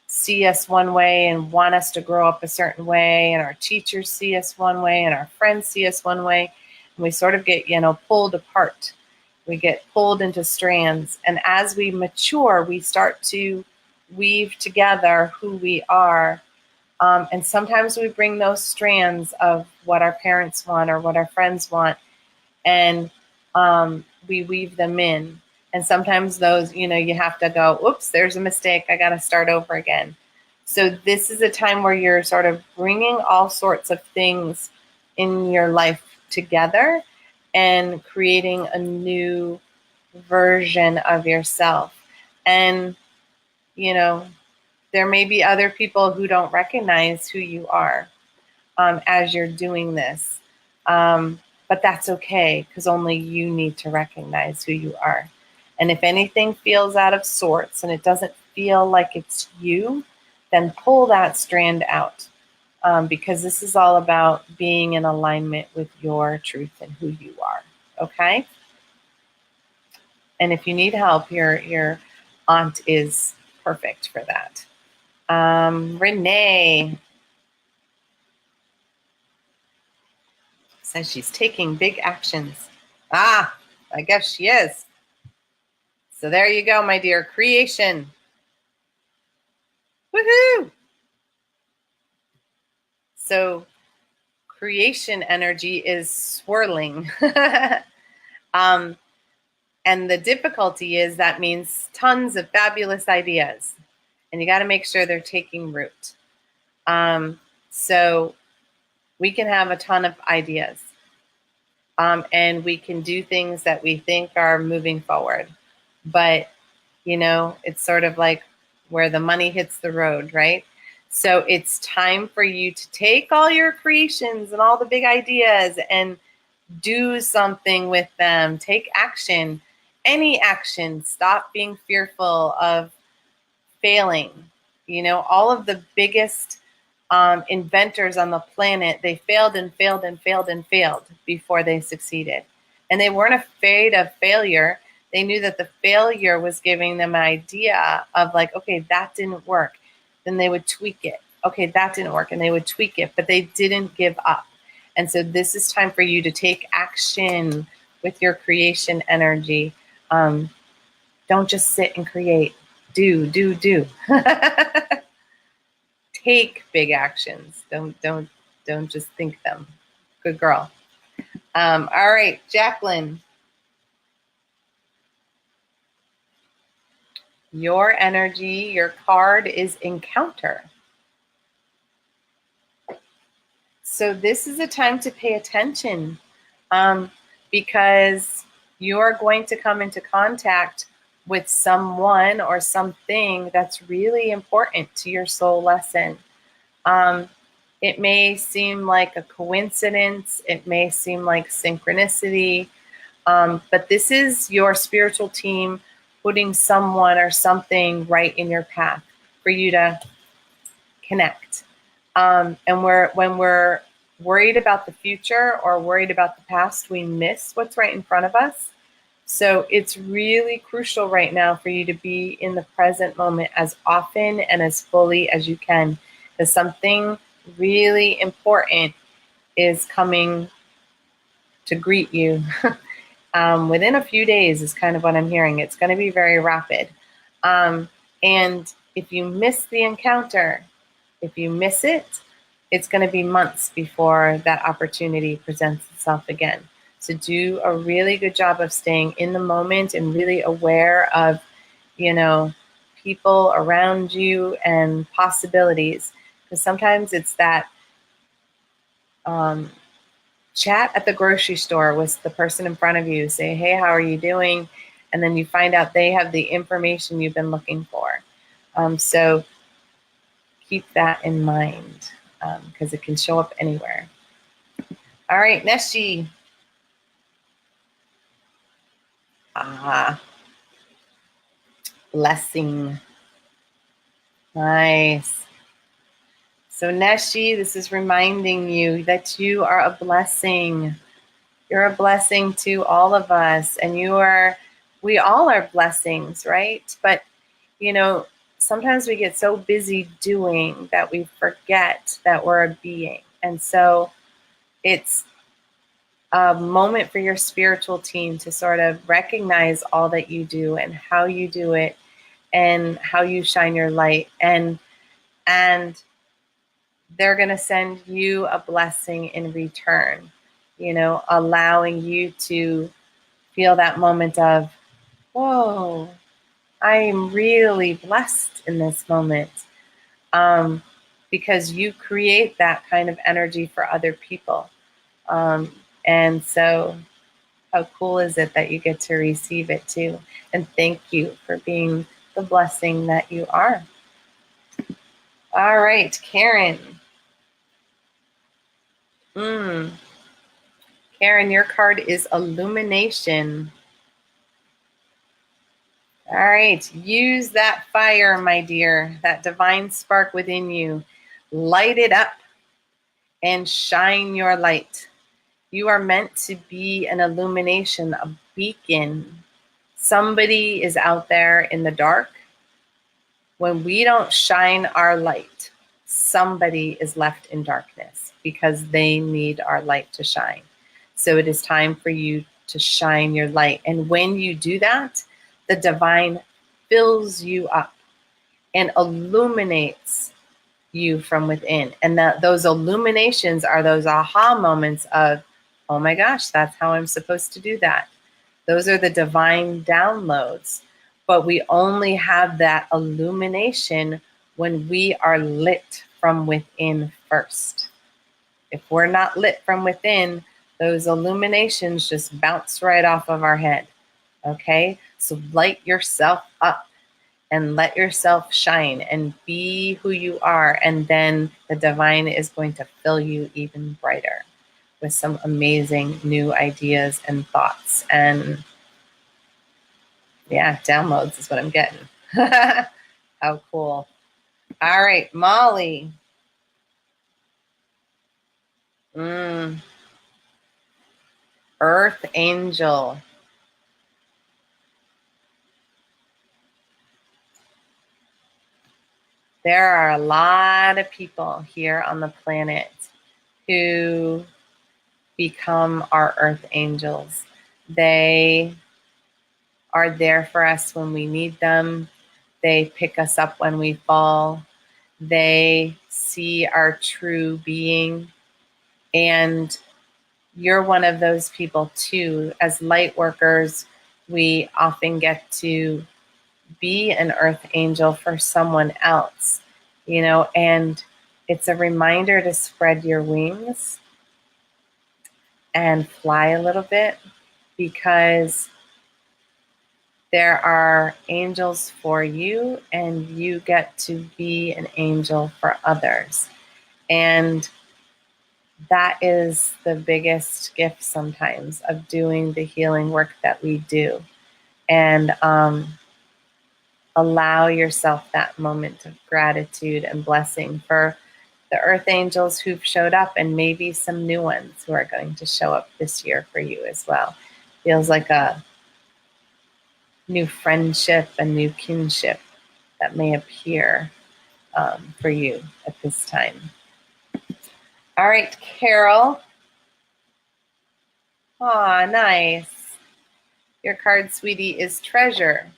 S1: see us one way and want us to grow up a certain way, and our teachers see us one way and our friends see us one way, and we sort of get, pulled apart. We get pulled into strands, and as we mature, we start to weave together who we are. And sometimes we bring those strands of what our parents want or what our friends want, and we weave them in. And sometimes those, you have to go, oops, there's a mistake. I got to start over again. So this is a time where you're sort of bringing all sorts of things in your life together and creating a new version of yourself. And, there may be other people who don't recognize who you are as you're doing this. But that's okay, because only you need to recognize who you are. And if anything feels out of sorts and it doesn't feel like it's you, then pull that strand out, because this is all about being in alignment with your truth and who you are, okay? And if you need help, your aunt is perfect for that. Renee says she's taking big actions. I guess she is. So there you go, my dear. Creation. Woohoo! So creation energy is swirling. And the difficulty is that means tons of fabulous ideas. And you got to make sure they're taking root. So we can have a ton of ideas. And we can do things that we think are moving forward. But, it's sort of like where the money hits the road, right? So it's time for you to take all your creations and all the big ideas and do something with them. Take action, any action. Stop being fearful of failing. All of the biggest inventors on the planet, they failed and failed and failed and failed before they succeeded. And they weren't afraid of failure. They knew that the failure was giving them an idea of like, okay, that didn't work. Then they would tweak it. Okay, that didn't work. And they would tweak it, but they didn't give up. And so this is time for you to take action with your creation energy. Don't just sit and create. Do. Take big actions. Don't just think them. Good girl. All right, Jacqueline. Your energy, your card is Encounter. So this is a time to pay attention, because you're going to come into contact with someone or something that's really important to your soul lesson. It may seem like a coincidence. It may seem like synchronicity. But this is your spiritual team putting someone or something right in your path for you to connect. And when we're worried about the future or worried about the past, we miss what's right in front of us. So it's really crucial right now for you to be in the present moment as often and as fully as you can. because something really important is coming to greet you. Within a few days is kind of what I'm hearing. It's going to be very rapid. And if you miss the encounter, if you miss it, it's going to be months before that opportunity presents itself again. So do a really good job of staying in the moment and really aware of, people around you and possibilities. Because sometimes it's that chat at the grocery store with the person in front of you. Say, hey, how are you doing? And then you find out they have the information you've been looking for. So keep that in mind, because it can show up anywhere. All right, Neshi. Blessing. Nice. So Neshi, this is reminding you that you are a blessing. You're a blessing to all of us, and we all are blessings, right? But, sometimes we get so busy doing that we forget that we're a being. And so it's a moment for your spiritual team to sort of recognize all that you do and how you do it and how you shine your light. And they're going to send you a blessing in return, allowing you to feel that moment of, whoa, I am really blessed in this moment, because you create that kind of energy for other people. And so how cool is it that you get to receive it too? And thank you for being the blessing that you are. All right, Karen. Karen, your card is Illumination. All right, use that fire, my dear, that divine spark within you. Light it up and shine your light. You are meant to be an illumination, a beacon. Somebody is out there in the dark. When we don't shine our light, somebody is left in darkness because they need our light to shine. So it is time for you to shine your light. And when you do that, the divine fills you up and illuminates you from within. And those illuminations are those aha moments of, oh my gosh, that's how I'm supposed to do that. Those are the divine downloads. But we only have that illumination when we are lit from within first. If we're not lit from within, those illuminations just bounce right off of our head. Okay? So light yourself up and let yourself shine and be who you are. And then the divine is going to fill you even brighter with some amazing new ideas and thoughts. And yeah, downloads is what I'm getting. How cool. All right, Molly. Earth Angel. There are a lot of people here on the planet who become our Earth Angels. They are there for us when we need them. They pick us up when we fall. They see our true being. And you're one of those people too. As light workers, we often get to be an earth angel for someone else, and it's a reminder to spread your wings and fly a little bit, because there are angels for you and you get to be an angel for others. And that is the biggest gift sometimes of doing the healing work that we do. And allow yourself that moment of gratitude and blessing for the earth angels who've showed up, and maybe some new ones who are going to show up this year for you as well. Feels like a new friendship, a new kinship that may appear for you at this time. All right, Carol. Aw, nice. Your card, sweetie, is treasure.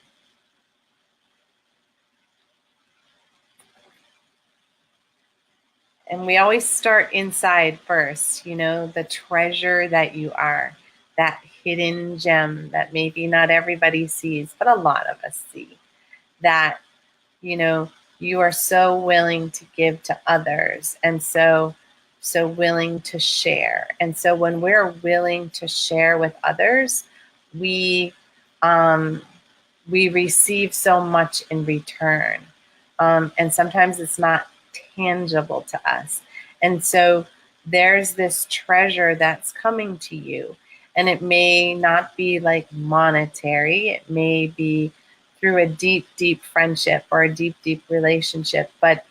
S1: And we always start inside first, you know, the treasure that you are, that hidden gem that maybe not everybody sees, but a lot of us see. That, you know, you are so willing to give to others and so willing to share. And so when we're willing to share with others, we receive so much in return. And sometimes it's not tangible to us. And so there's this treasure that's coming to you. And it may not be like monetary. It may be through a deep, deep friendship or a deep, deep relationship. But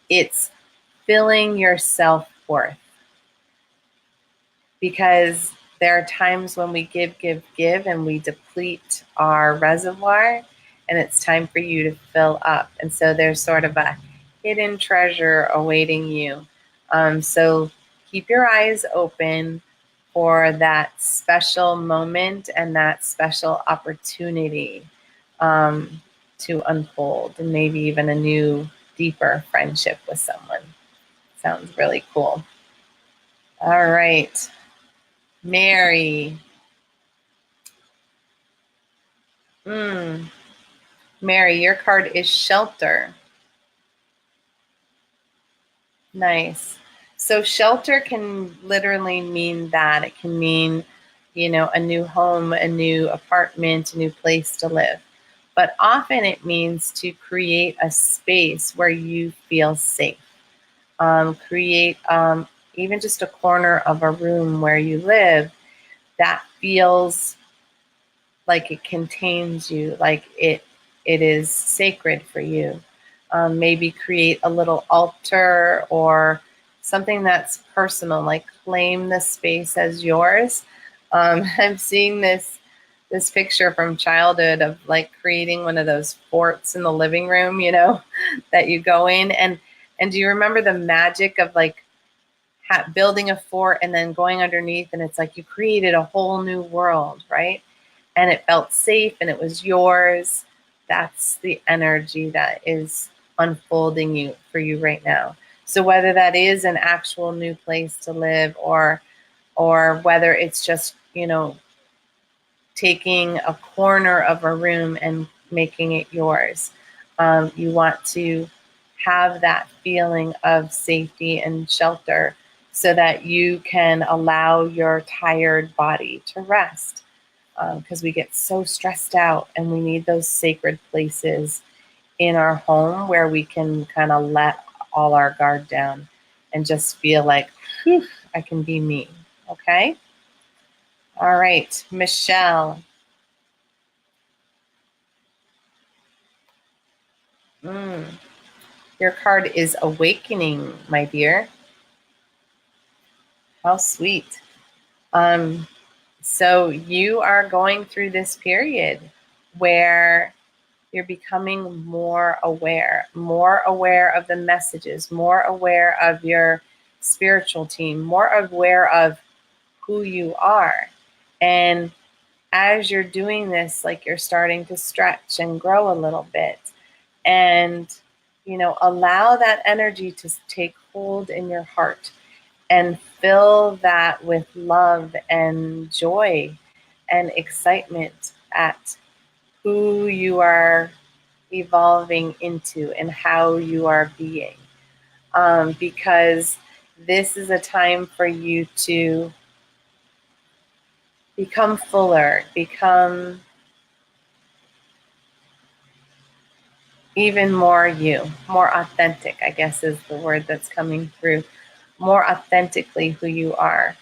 S1: it's filling your self-worth. Because there are times when we give, and we deplete our reservoir. And it's time for you to fill up. And so there's sort of a hidden treasure awaiting you. So keep your eyes open for that special moment and that special opportunity to unfold, and maybe even a new, deeper friendship with someone. Sounds really cool. All right, Mary. Mary, your card is shelter. Nice. So shelter can literally mean that. It can mean, you know, a new home, a new apartment, a new place to live. But often it means to create a space where you feel safe. Create even just a corner of a room where you live that feels like it contains you, like it is sacred for you. Maybe create a little altar or something that's personal, like claim the space as yours. I'm seeing this picture from childhood of like creating one of those forts in the living room, you know, that you go in. And do you remember the magic of like building a fort and then going underneath, and it's like you created a whole new world, right? And it felt safe and it was yours. That's the energy that is unfolding for you right now. So whether that is an actual new place to live or whether it's just, you know, taking a corner of a room and making it yours, you want to have that feeling of safety and shelter so that you can allow your tired body to rest. Because we get so stressed out, and we need those sacred places in our home where we can kind of let all our guard down and just feel like, whew, I can be me. Okay? All right, Michelle. Your card is awakening, my dear. How sweet. So you are going through this period where you're becoming more aware of the messages, more aware of your spiritual team, more aware of who you are. And as you're doing this, like you're starting to stretch and grow a little bit, and, you know, allow that energy to take hold in your heart and fill that with love and joy and excitement at who you are evolving into and how you are being. Because this is a time for you to become fuller, become even more you, more authentic, I guess is the word that's coming through, more authentically who you are.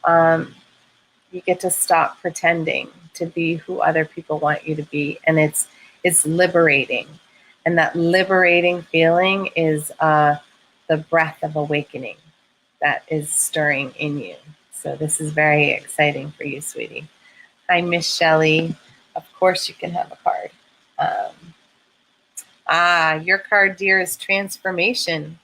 S1: You get to stop pretending to be who other people want you to be, and it's liberating. And that liberating feeling is the breath of awakening that is stirring in you. So this is very exciting for you, sweetie. Hi, Miss Shelley. Of course you can have a card. Your card, dear, is transformation.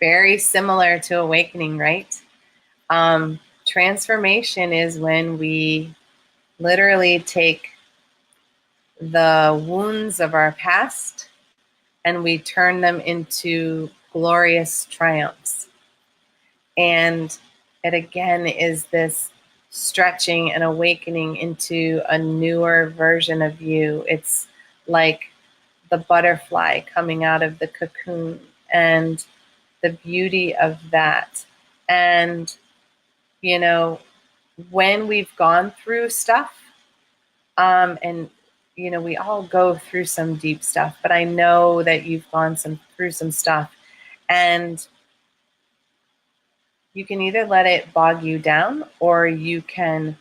S1: Very similar to awakening, right? Transformation is when we literally take the wounds of our past and we turn them into glorious triumphs. And it again is this stretching and awakening into a newer version of you. It's like the butterfly coming out of the cocoon and the beauty of that. And, you know, when we've gone through stuff, and, you know, we all go through some deep stuff, but I know that you've gone through some stuff, and you can either let it bog you down or you can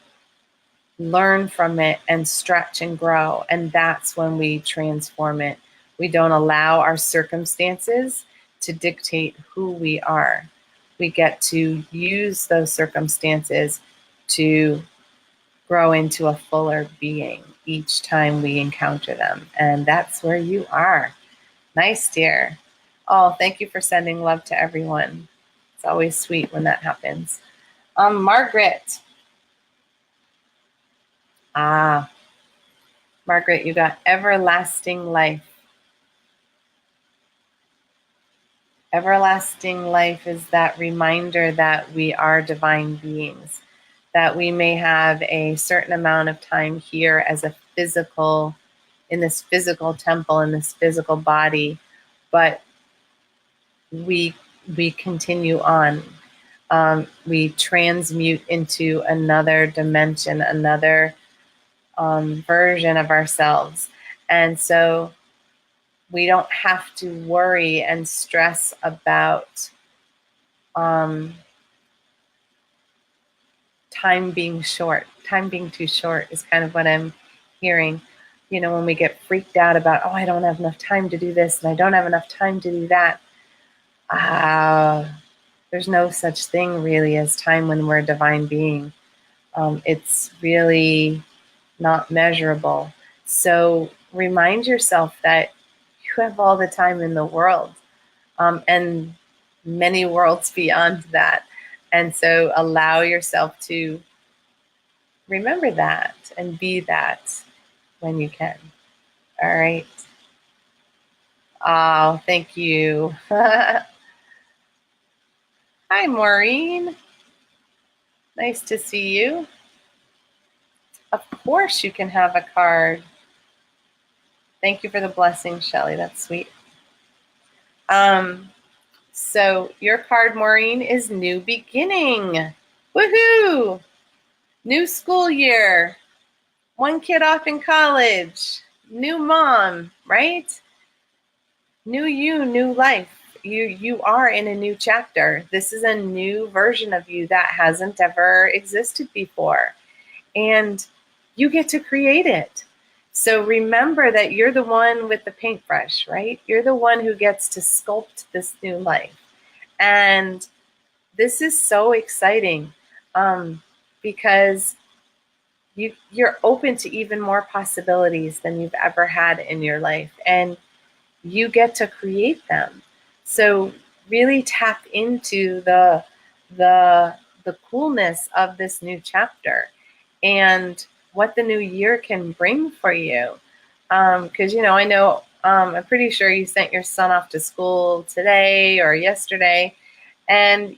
S1: learn from it and stretch and grow. And that's when we transform it. We don't allow our circumstances to dictate who we are. We get to use those circumstances to grow into a fuller being each time we encounter them. And that's where you are. Nice, dear. Oh, thank you for sending love to everyone. It's always sweet when that happens. Margaret. Margaret, you got everlasting life. Everlasting life is that reminder that we are divine beings, that we may have a certain amount of time here as a physical, in this physical temple, in this physical body, but we continue on. We transmute into another dimension, another version of ourselves. And so we don't have to worry and stress about time being short. Time being too short is kind of what I'm hearing. You know, when we get freaked out about, oh, I don't have enough time to do this and I don't have enough time to do that. There's no such thing really as time when we're a divine being. It's really not measurable. So remind yourself that you have all the time in the world, and many worlds beyond that. And so allow yourself to remember that and be that when you can. All right. Oh, thank you. Hi, Maureen. Nice to see you. Of course you can have a card. Thank you for the blessing, Shelley. That's sweet. So your card, Maureen, is new beginning. Woohoo! New school year. One kid off in college. New mom, right? New you, new life. You are in a new chapter. This is a new version of you that hasn't ever existed before. And you get to create it. So remember that you're the one with the paintbrush, right? You're the one who gets to sculpt this new life. And this is so exciting because you're open to even more possibilities than you've ever had in your life. And you get to create them. So really tap into the coolness of this new chapter and what the new year can bring for you. Because, I know, I'm pretty sure you sent your son off to school today or yesterday. And,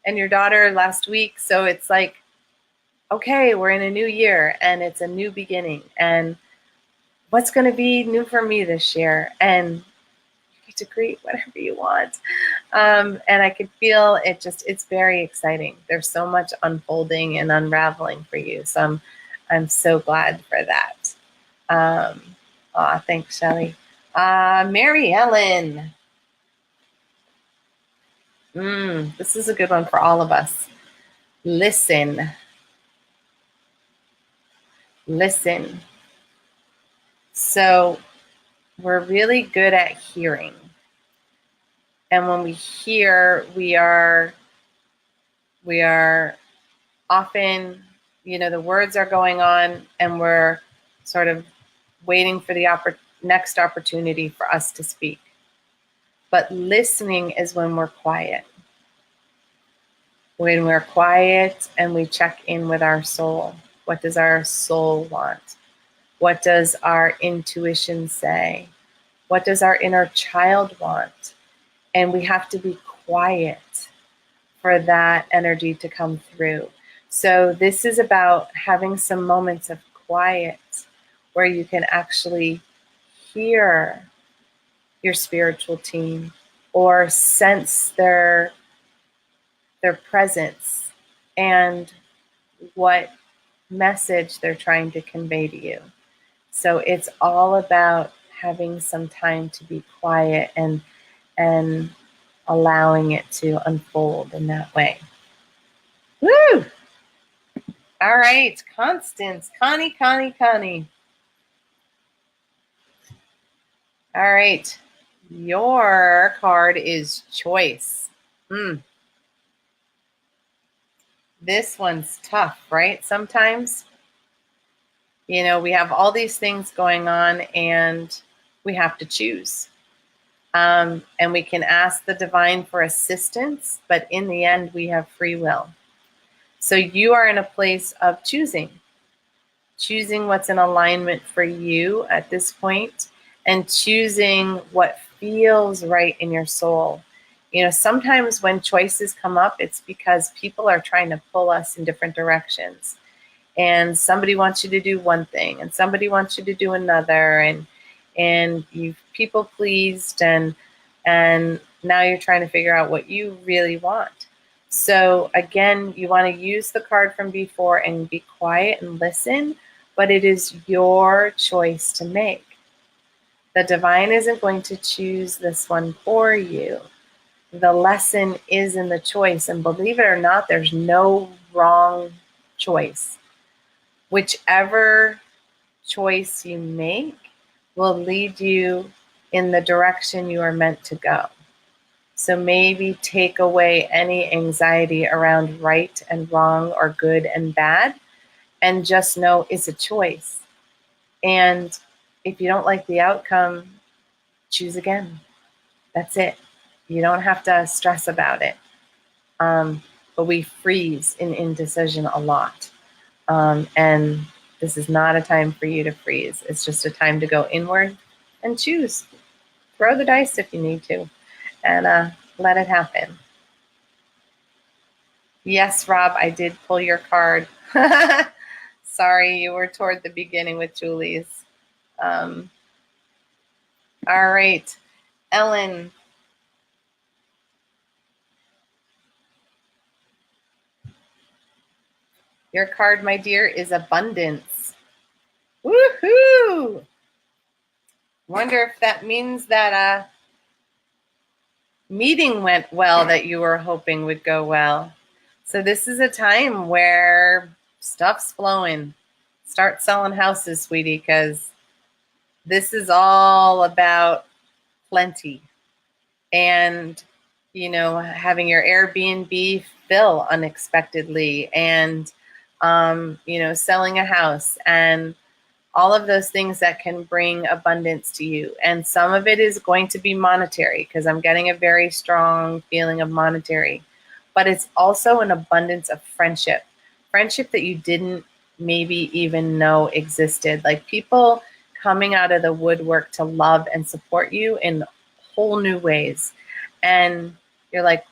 S1: and your daughter last week. So it's like, okay, we're in a new year and it's a new beginning. And what's going to be new for me this year? And you get to create whatever you want. And I could feel it's very exciting. There's so much unfolding and unraveling for you. So I'm so glad for that. Thanks, Shelley. Mary Ellen. This is a good one for all of us. Listen. Listen. So we're really good at hearing. And when we hear, we are often the words are going on and we're sort of waiting for the next opportunity for us to speak. But listening is when we're quiet. When we're quiet and we check in with our soul. What does our soul want? What does our intuition say? What does our inner child want? And we have to be quiet for that energy to come through. So this is about having some moments of quiet where you can actually hear your spiritual team or sense their presence and what message they're trying to convey to you. So it's all about having some time to be quiet and allowing it to unfold in that way. Woo! All right, Constance, Connie. All right, your card is choice. This one's tough, right? Sometimes, we have all these things going on and we have to choose. And we can ask the divine for assistance, but in the end, we have free will. So you are in a place of choosing what's in alignment for you at this point, and choosing what feels right in your soul. Sometimes when choices come up, it's because people are trying to pull us in different directions. And somebody wants you to do one thing, and somebody wants you to do another, and you've people pleased, and now you're trying to figure out what you really want. So again, you want to use the card from before and be quiet and listen, but it is your choice to make. The divine isn't going to choose this one for you. The lesson is in the choice, and believe it or not, there's no wrong choice. Whichever choice you make will lead you in the direction you are meant to go. So maybe take away any anxiety around right and wrong or good and bad, and just know it's a choice. And if you don't like the outcome, choose again. That's it. You don't have to stress about it. But we freeze in indecision a lot. And this is not a time for you to freeze. It's just a time to go inward and choose. Throw the dice if you need to, and let it happen. Yes, Rob, I did pull your card. Sorry, you were toward the beginning with Julie's. All right, Ellen. Your card, my dear, is abundance. Woohoo! Wonder if that means that meeting went well that you were hoping would go well. So this is a time where stuff's flowing. Start selling houses, sweetie, because this is all about plenty. And, having your Airbnb fill unexpectedly, and, selling a house, and all of those things that can bring abundance to you. And some of it is going to be monetary, because I'm getting a very strong feeling of monetary. But it's also an abundance of friendship that you didn't maybe even know existed. Like people coming out of the woodwork to love and support you in whole new ways. And you're like,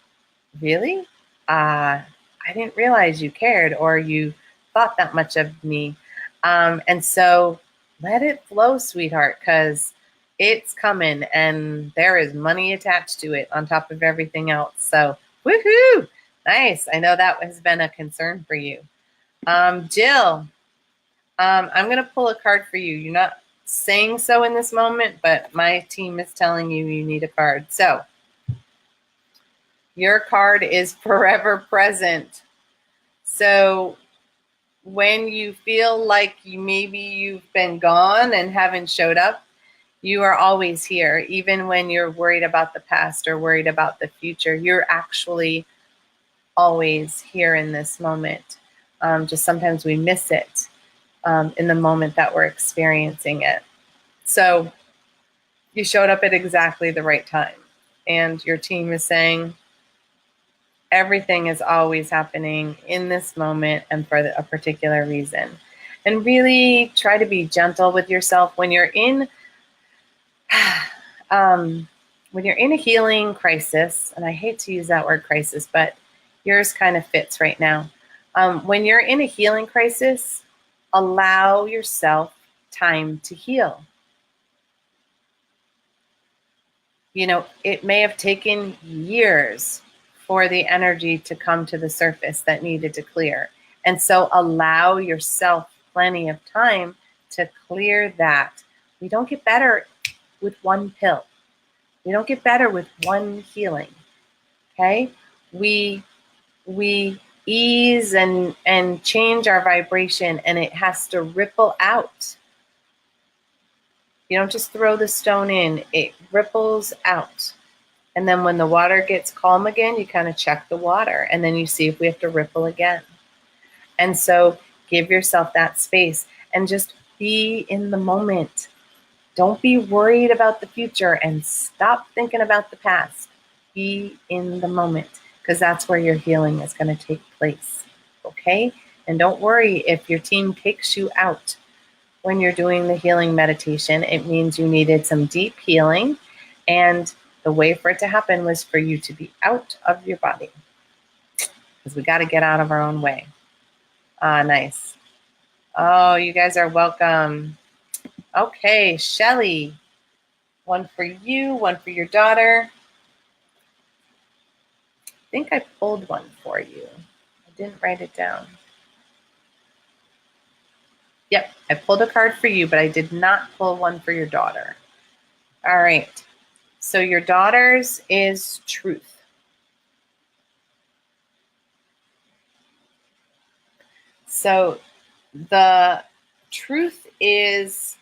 S1: really? I didn't realize you cared, or you thought that much of me. And so let it flow, sweetheart, because it's coming and there is money attached to it on top of everything else. So woohoo! Nice. I know that has been a concern for you. Jill, I'm going to pull a card for you. You're not saying so in this moment, but my team is telling you need a card. So your card is forever present. So when you feel like maybe you've been gone and haven't showed up, you are always here. Even when you're worried about the past or worried about the future, you're actually always here in this moment. Just sometimes we miss it in the moment that we're experiencing it. So you showed up at exactly the right time. And your team is saying, everything is always happening in this moment and for a particular reason. And really try to be gentle with yourself when you're in when you're in a healing crisis. And I hate to use that word crisis, but yours kind of fits right now. When you're in a healing crisis, allow yourself time to heal. You know, it may have taken years for the energy to come to the surface that needed to clear. And so allow yourself plenty of time to clear that. We don't get better with one pill. We don't get better with one healing. Okay? We ease and change our vibration, and it has to ripple out. You don't just throw the stone in, it ripples out. And then when the water gets calm again, you kind of check the water, and then you see if we have to ripple again. And so give yourself that space and just be in the moment. Don't be worried about the future and stop thinking about the past. Be in the moment, because that's where your healing is going to take place. Okay? And don't worry if your team takes you out when you're doing the healing meditation. It means you needed some deep healing, and the way for it to happen was for you to be out of your body, because we got to get out of our own way. Nice. Oh, you guys are welcome. Okay, Shelly. One for you, one for your daughter. I think I pulled one for you. I didn't write it down. Yep, I pulled a card for you, but I did not pull one for your daughter. All right. So your daughter's is truth. So the truth is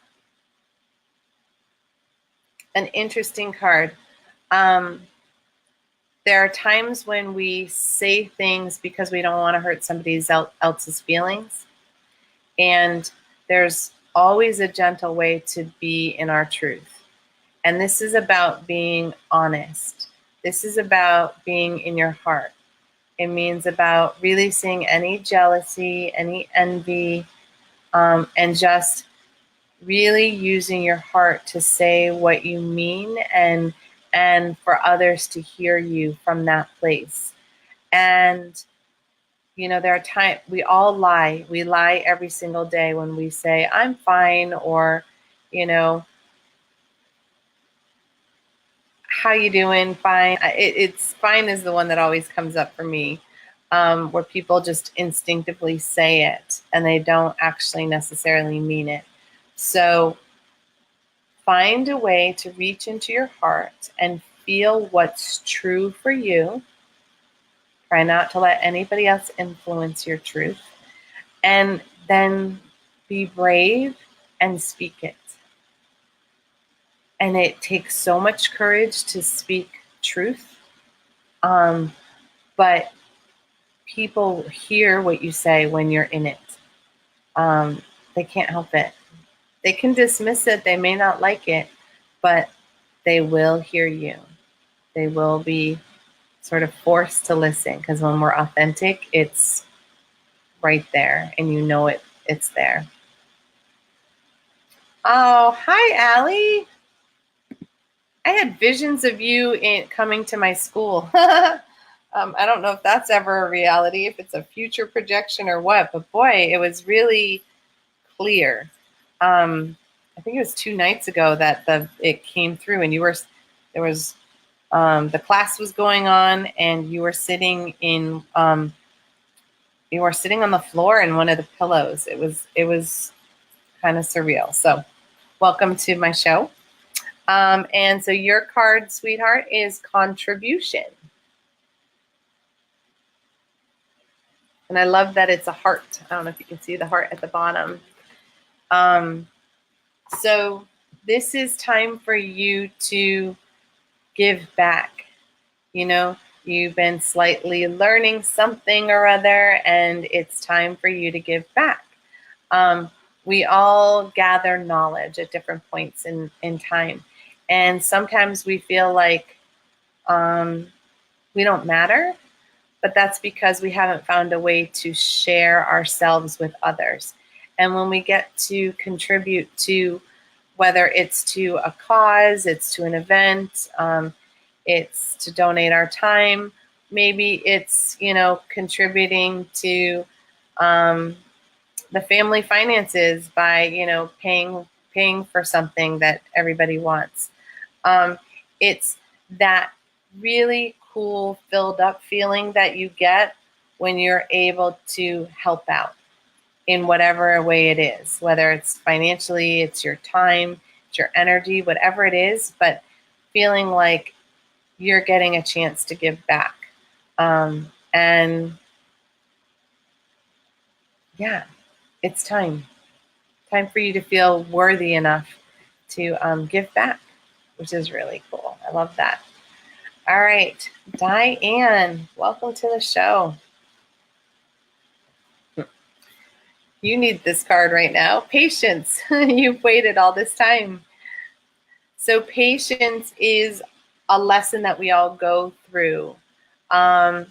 S1: an interesting card. There are times when we say things because we don't want to hurt somebody else's feelings. And there's always a gentle way to be in our truth. And this is about being honest. This is about being in your heart. It means about releasing any jealousy, any envy, and just really using your heart to say what you mean, and for others to hear you from that place. And you know, there are times we all lie. We lie every single day when we say, I'm fine, or, you know, how you doing? Fine. It's fine is the one that always comes up for me, where people just instinctively say it and they don't actually necessarily mean it. So find a way to reach into your heart and feel what's true for you. Try not to let anybody else influence your truth. And then be brave and speak it. And it takes so much courage to speak truth. But people hear what you say when you're in it. They can't help it. They can dismiss it. They may not like it, but they will hear you. They will be sort of forced to listen, because when we're authentic, it's right there and you know it's there. Oh, hi, Allie. I had visions of you coming to my school. I don't know if that's ever a reality, if it's a future projection or what, but boy, it was really clear. I think it was 2 nights ago that it came through, and the class was going on, and you were sitting on the floor in one of the pillows. It was kind of surreal. So welcome to my show. And so your card, sweetheart, is contribution. And I love that it's a heart. I don't know if you can see the heart at the bottom. So this is time for you to give back. You know, You've been slightly learning something or other, and it's time for you to give back. We all gather knowledge at different points in time. And sometimes we feel like we don't matter, but that's because we haven't found a way to share ourselves with others. And when we get to contribute to, whether it's to a cause, it's to an event, it's to donate our time, maybe it's, contributing to the family finances by, paying for something that everybody wants. It's that really cool, filled up feeling that you get when you're able to help out in whatever way it is, whether it's financially, it's your time, it's your energy, whatever it is, but feeling like you're getting a chance to give back. And yeah, it's time for you to feel worthy enough to give back, which is really cool. I love that. All right, Diane, welcome to the show. You need this card right now. Patience. You've waited all this time. So patience is a lesson that we all go through. We're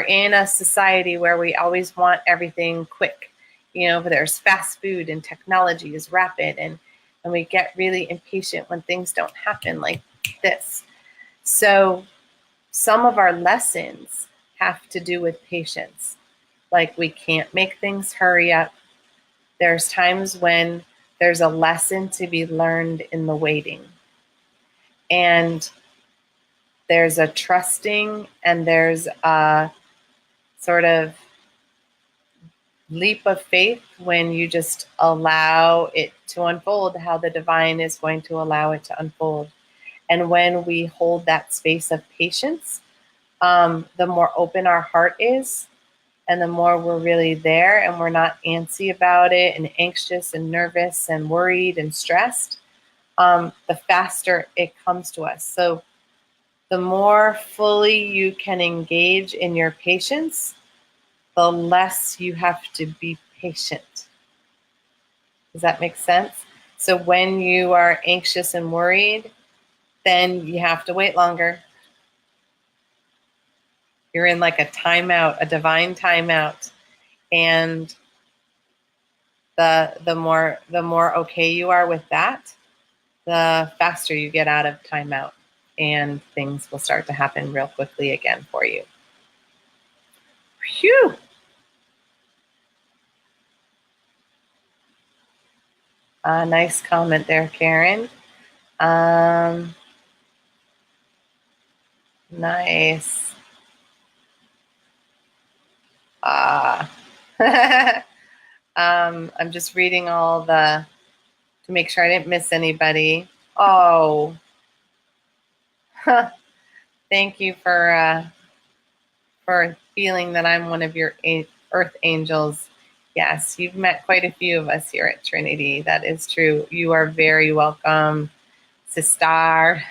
S1: in a society where we always want everything quick. There's fast food and technology is rapid, and we get really impatient when things don't happen like this. So some of our lessons have to do with patience. Like, we can't make things hurry up. There's times when there's a lesson to be learned in the waiting. And there's a trusting and there's a sort of leap of faith when you just allow it to unfold how the divine is going to allow it to unfold. And when we hold that space of patience, the more open our heart is, and the more we're really there and we're not antsy about it and anxious and nervous and worried and stressed, the faster it comes to us. So the more fully you can engage in your patience, the less you have to be patient. Does that make sense? So when you are anxious and worried, then you have to wait longer. You're in like a timeout, a divine timeout. And the more okay you are with that, the faster you get out of timeout, and things will start to happen real quickly again for you. Phew! Nice comment there, Karen. Nice. I'm just reading all to make sure I didn't miss anybody. Oh, thank you for feeling that I'm one of your earth angels. Yes, you've met quite a few of us here at Trinity. That is true. You are very welcome, sister.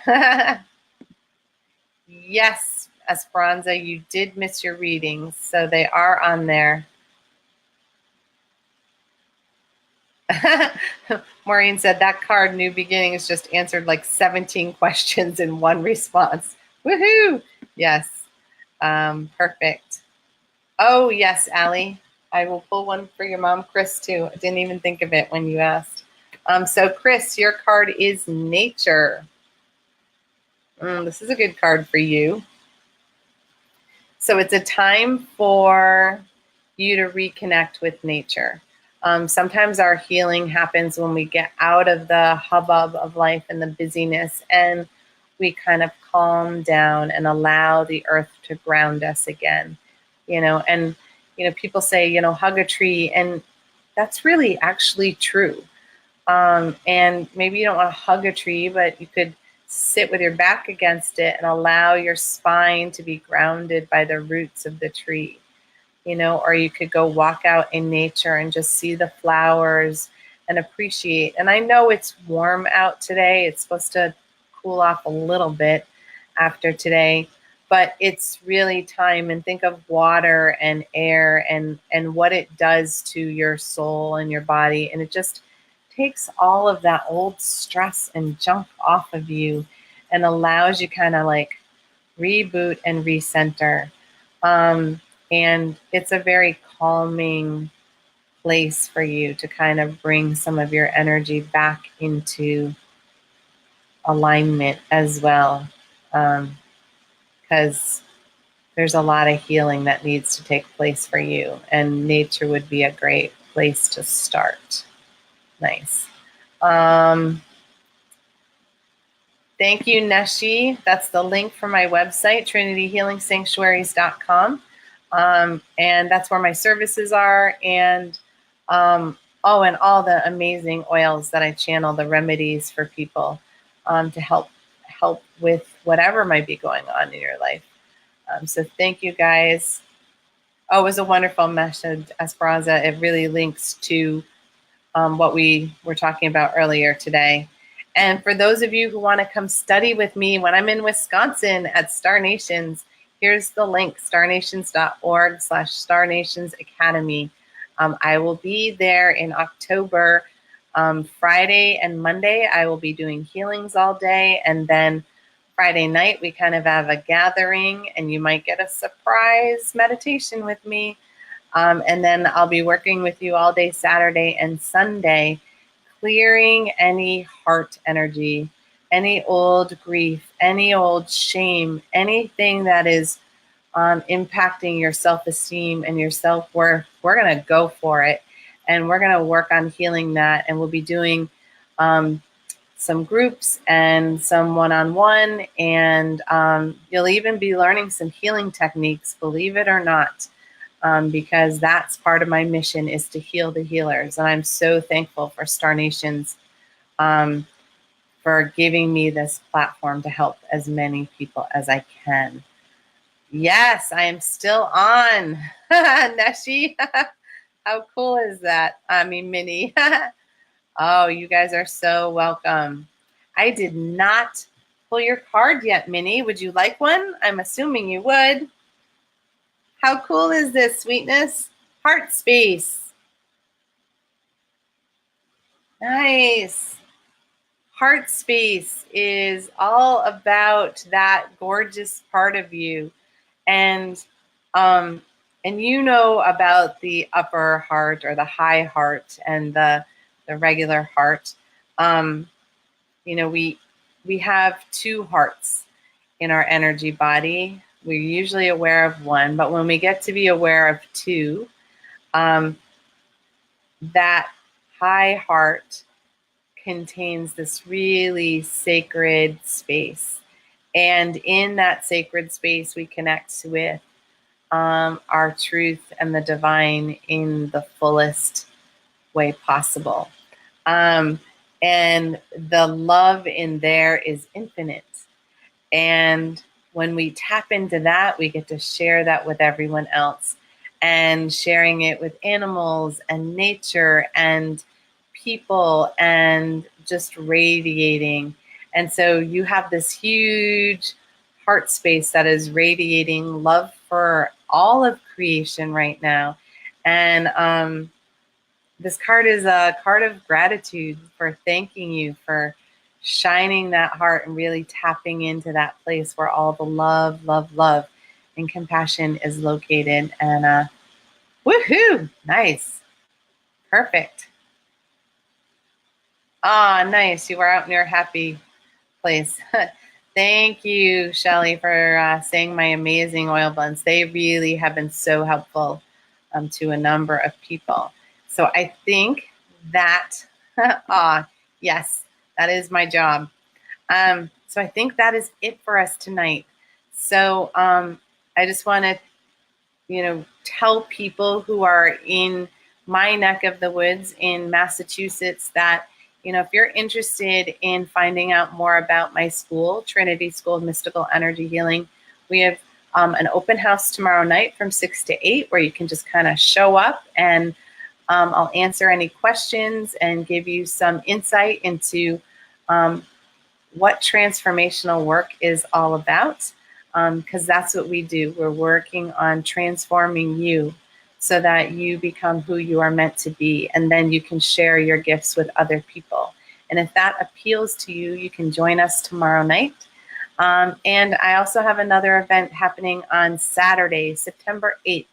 S1: Yes, Esperanza, you did miss your readings, so they are on there. Maureen said that card, New Beginnings, just answered like 17 questions in one response. Woohoo! Yes. Perfect. Oh, yes, Allie. I will pull one for your mom, Chris, too. I didn't even think of it when you asked. So, Chris, your card is Nature. This is a good card for you. So it's a time for you to reconnect with nature. Sometimes our healing happens when we get out of the hubbub of life and the busyness, and we kind of calm down and allow the earth to ground us again. And people say, hug a tree, and that's really actually true. And maybe you don't want to hug a tree, but you could sit with your back against it and allow your spine to be grounded by the roots of the tree. Or you could go walk out in nature and just see the flowers and appreciate. And I know it's warm out today. It's supposed to cool off a little bit after today. but it's really time. And think of water and air and what it does to your soul and your body. And it just takes all of that old stress and junk off of you and allows you kind of like reboot and recenter. And it's a very calming place for you to kind of bring some of your energy back into alignment as well. Because there's a lot of healing that needs to take place for you, and nature would be a great place to start. Nice. Thank you, Neshi. That's the link for my website, trinityhealingsanctuaries.com. And that's where my services are. And and all the amazing oils that I channel, the remedies for people to help with whatever might be going on in your life. So thank you, guys. Oh, it was a wonderful message, Esperanza. It really links to what we were talking about earlier today. And for those of you who want to come study with me when I'm in Wisconsin at Star Nations, here's the link, starnations.org/starnationsacademy. I will be there in October, Friday and Monday. I will be doing healings all day. And then Friday night, we kind of have a gathering, and you might get a surprise meditation with me. And then I'll be working with you all day Saturday and Sunday, clearing any heart energy, any old grief, any old shame, anything that is impacting your self-esteem and your self-worth. We're going to go for it, and we're going to work on healing that. And we'll be doing some groups and some one-on-one, and you'll even be learning some healing techniques, believe it or not. Because that's part of my mission, is to heal the healers. And I'm so thankful for Star Nations for giving me this platform to help as many people as I can. Yes, I am still on. Neshi, how cool is that? I mean, Minnie. Oh, you guys are so welcome. I did not pull your card yet, Minnie. Would you like one? I'm assuming you would. How cool is this, sweetness? Heart space. Nice. Heart space is all about that gorgeous part of you. And you know about the upper heart or the high heart and the regular heart. We have two hearts in our energy body. We're usually aware of one, but when we get to be aware of two, that high heart contains this really sacred space. And in that sacred space, we connect with our truth and the divine in the fullest way possible. And the love in there is infinite. And when we tap into that, we get to share that with everyone else, and sharing it with animals and nature and people, and just radiating. And so you have this huge heart space that is radiating love for all of creation right now. And this card is a card of gratitude for thanking you for shining that heart and really tapping into that place where all the love, love, love and compassion is located. And woohoo! Nice. Perfect. Ah, nice. You are out in your happy place. Thank you, Shelly, for saying my amazing oil blends. They really have been so helpful to a number of people. So I think that, yes, that is my job. So I think that is it for us tonight. So I just want to, tell people who are in my neck of the woods in Massachusetts that, if you're interested in finding out more about my school, Trinity School of Mystical Energy Healing, we have an open house tomorrow night from 6 to 8 where you can just kind of show up, and I'll answer any questions and give you some insight into what transformational work is all about. because that's what we do. We're working on transforming you so that you become who you are meant to be, and then you can share your gifts with other people. And if that appeals to you, you can join us tomorrow night. And I also have another event happening on Saturday, September 8th.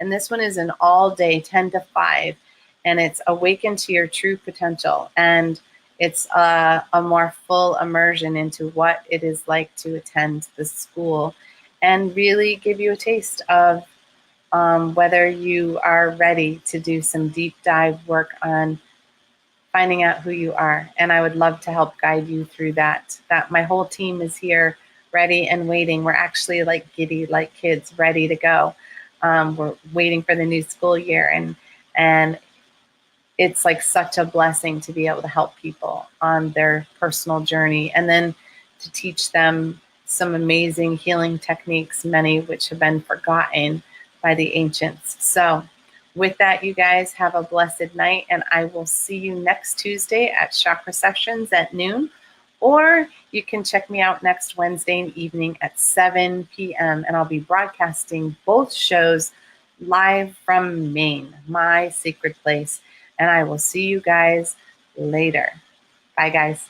S1: And this one is an all day, 10 to 5. And it's Awaken to Your True Potential. And it's a more full immersion into what it is like to attend the school and really give you a taste of whether you are ready to do some deep dive work on finding out who you are. And I would love to help guide you through that. That my whole team is here ready and waiting. We're actually like giddy, like kids, ready to go. We're waiting for the new school year, and it's like such a blessing to be able to help people on their personal journey, and then to teach them some amazing healing techniques, many which have been forgotten by the ancients. So with that, you guys have a blessed night, and I will see you next Tuesday at Chakra Sessions at noon, or you can check me out next Wednesday evening at 7 p.m. and I'll be broadcasting both shows live from Maine, my secret place. And I will see you guys later. Bye, guys.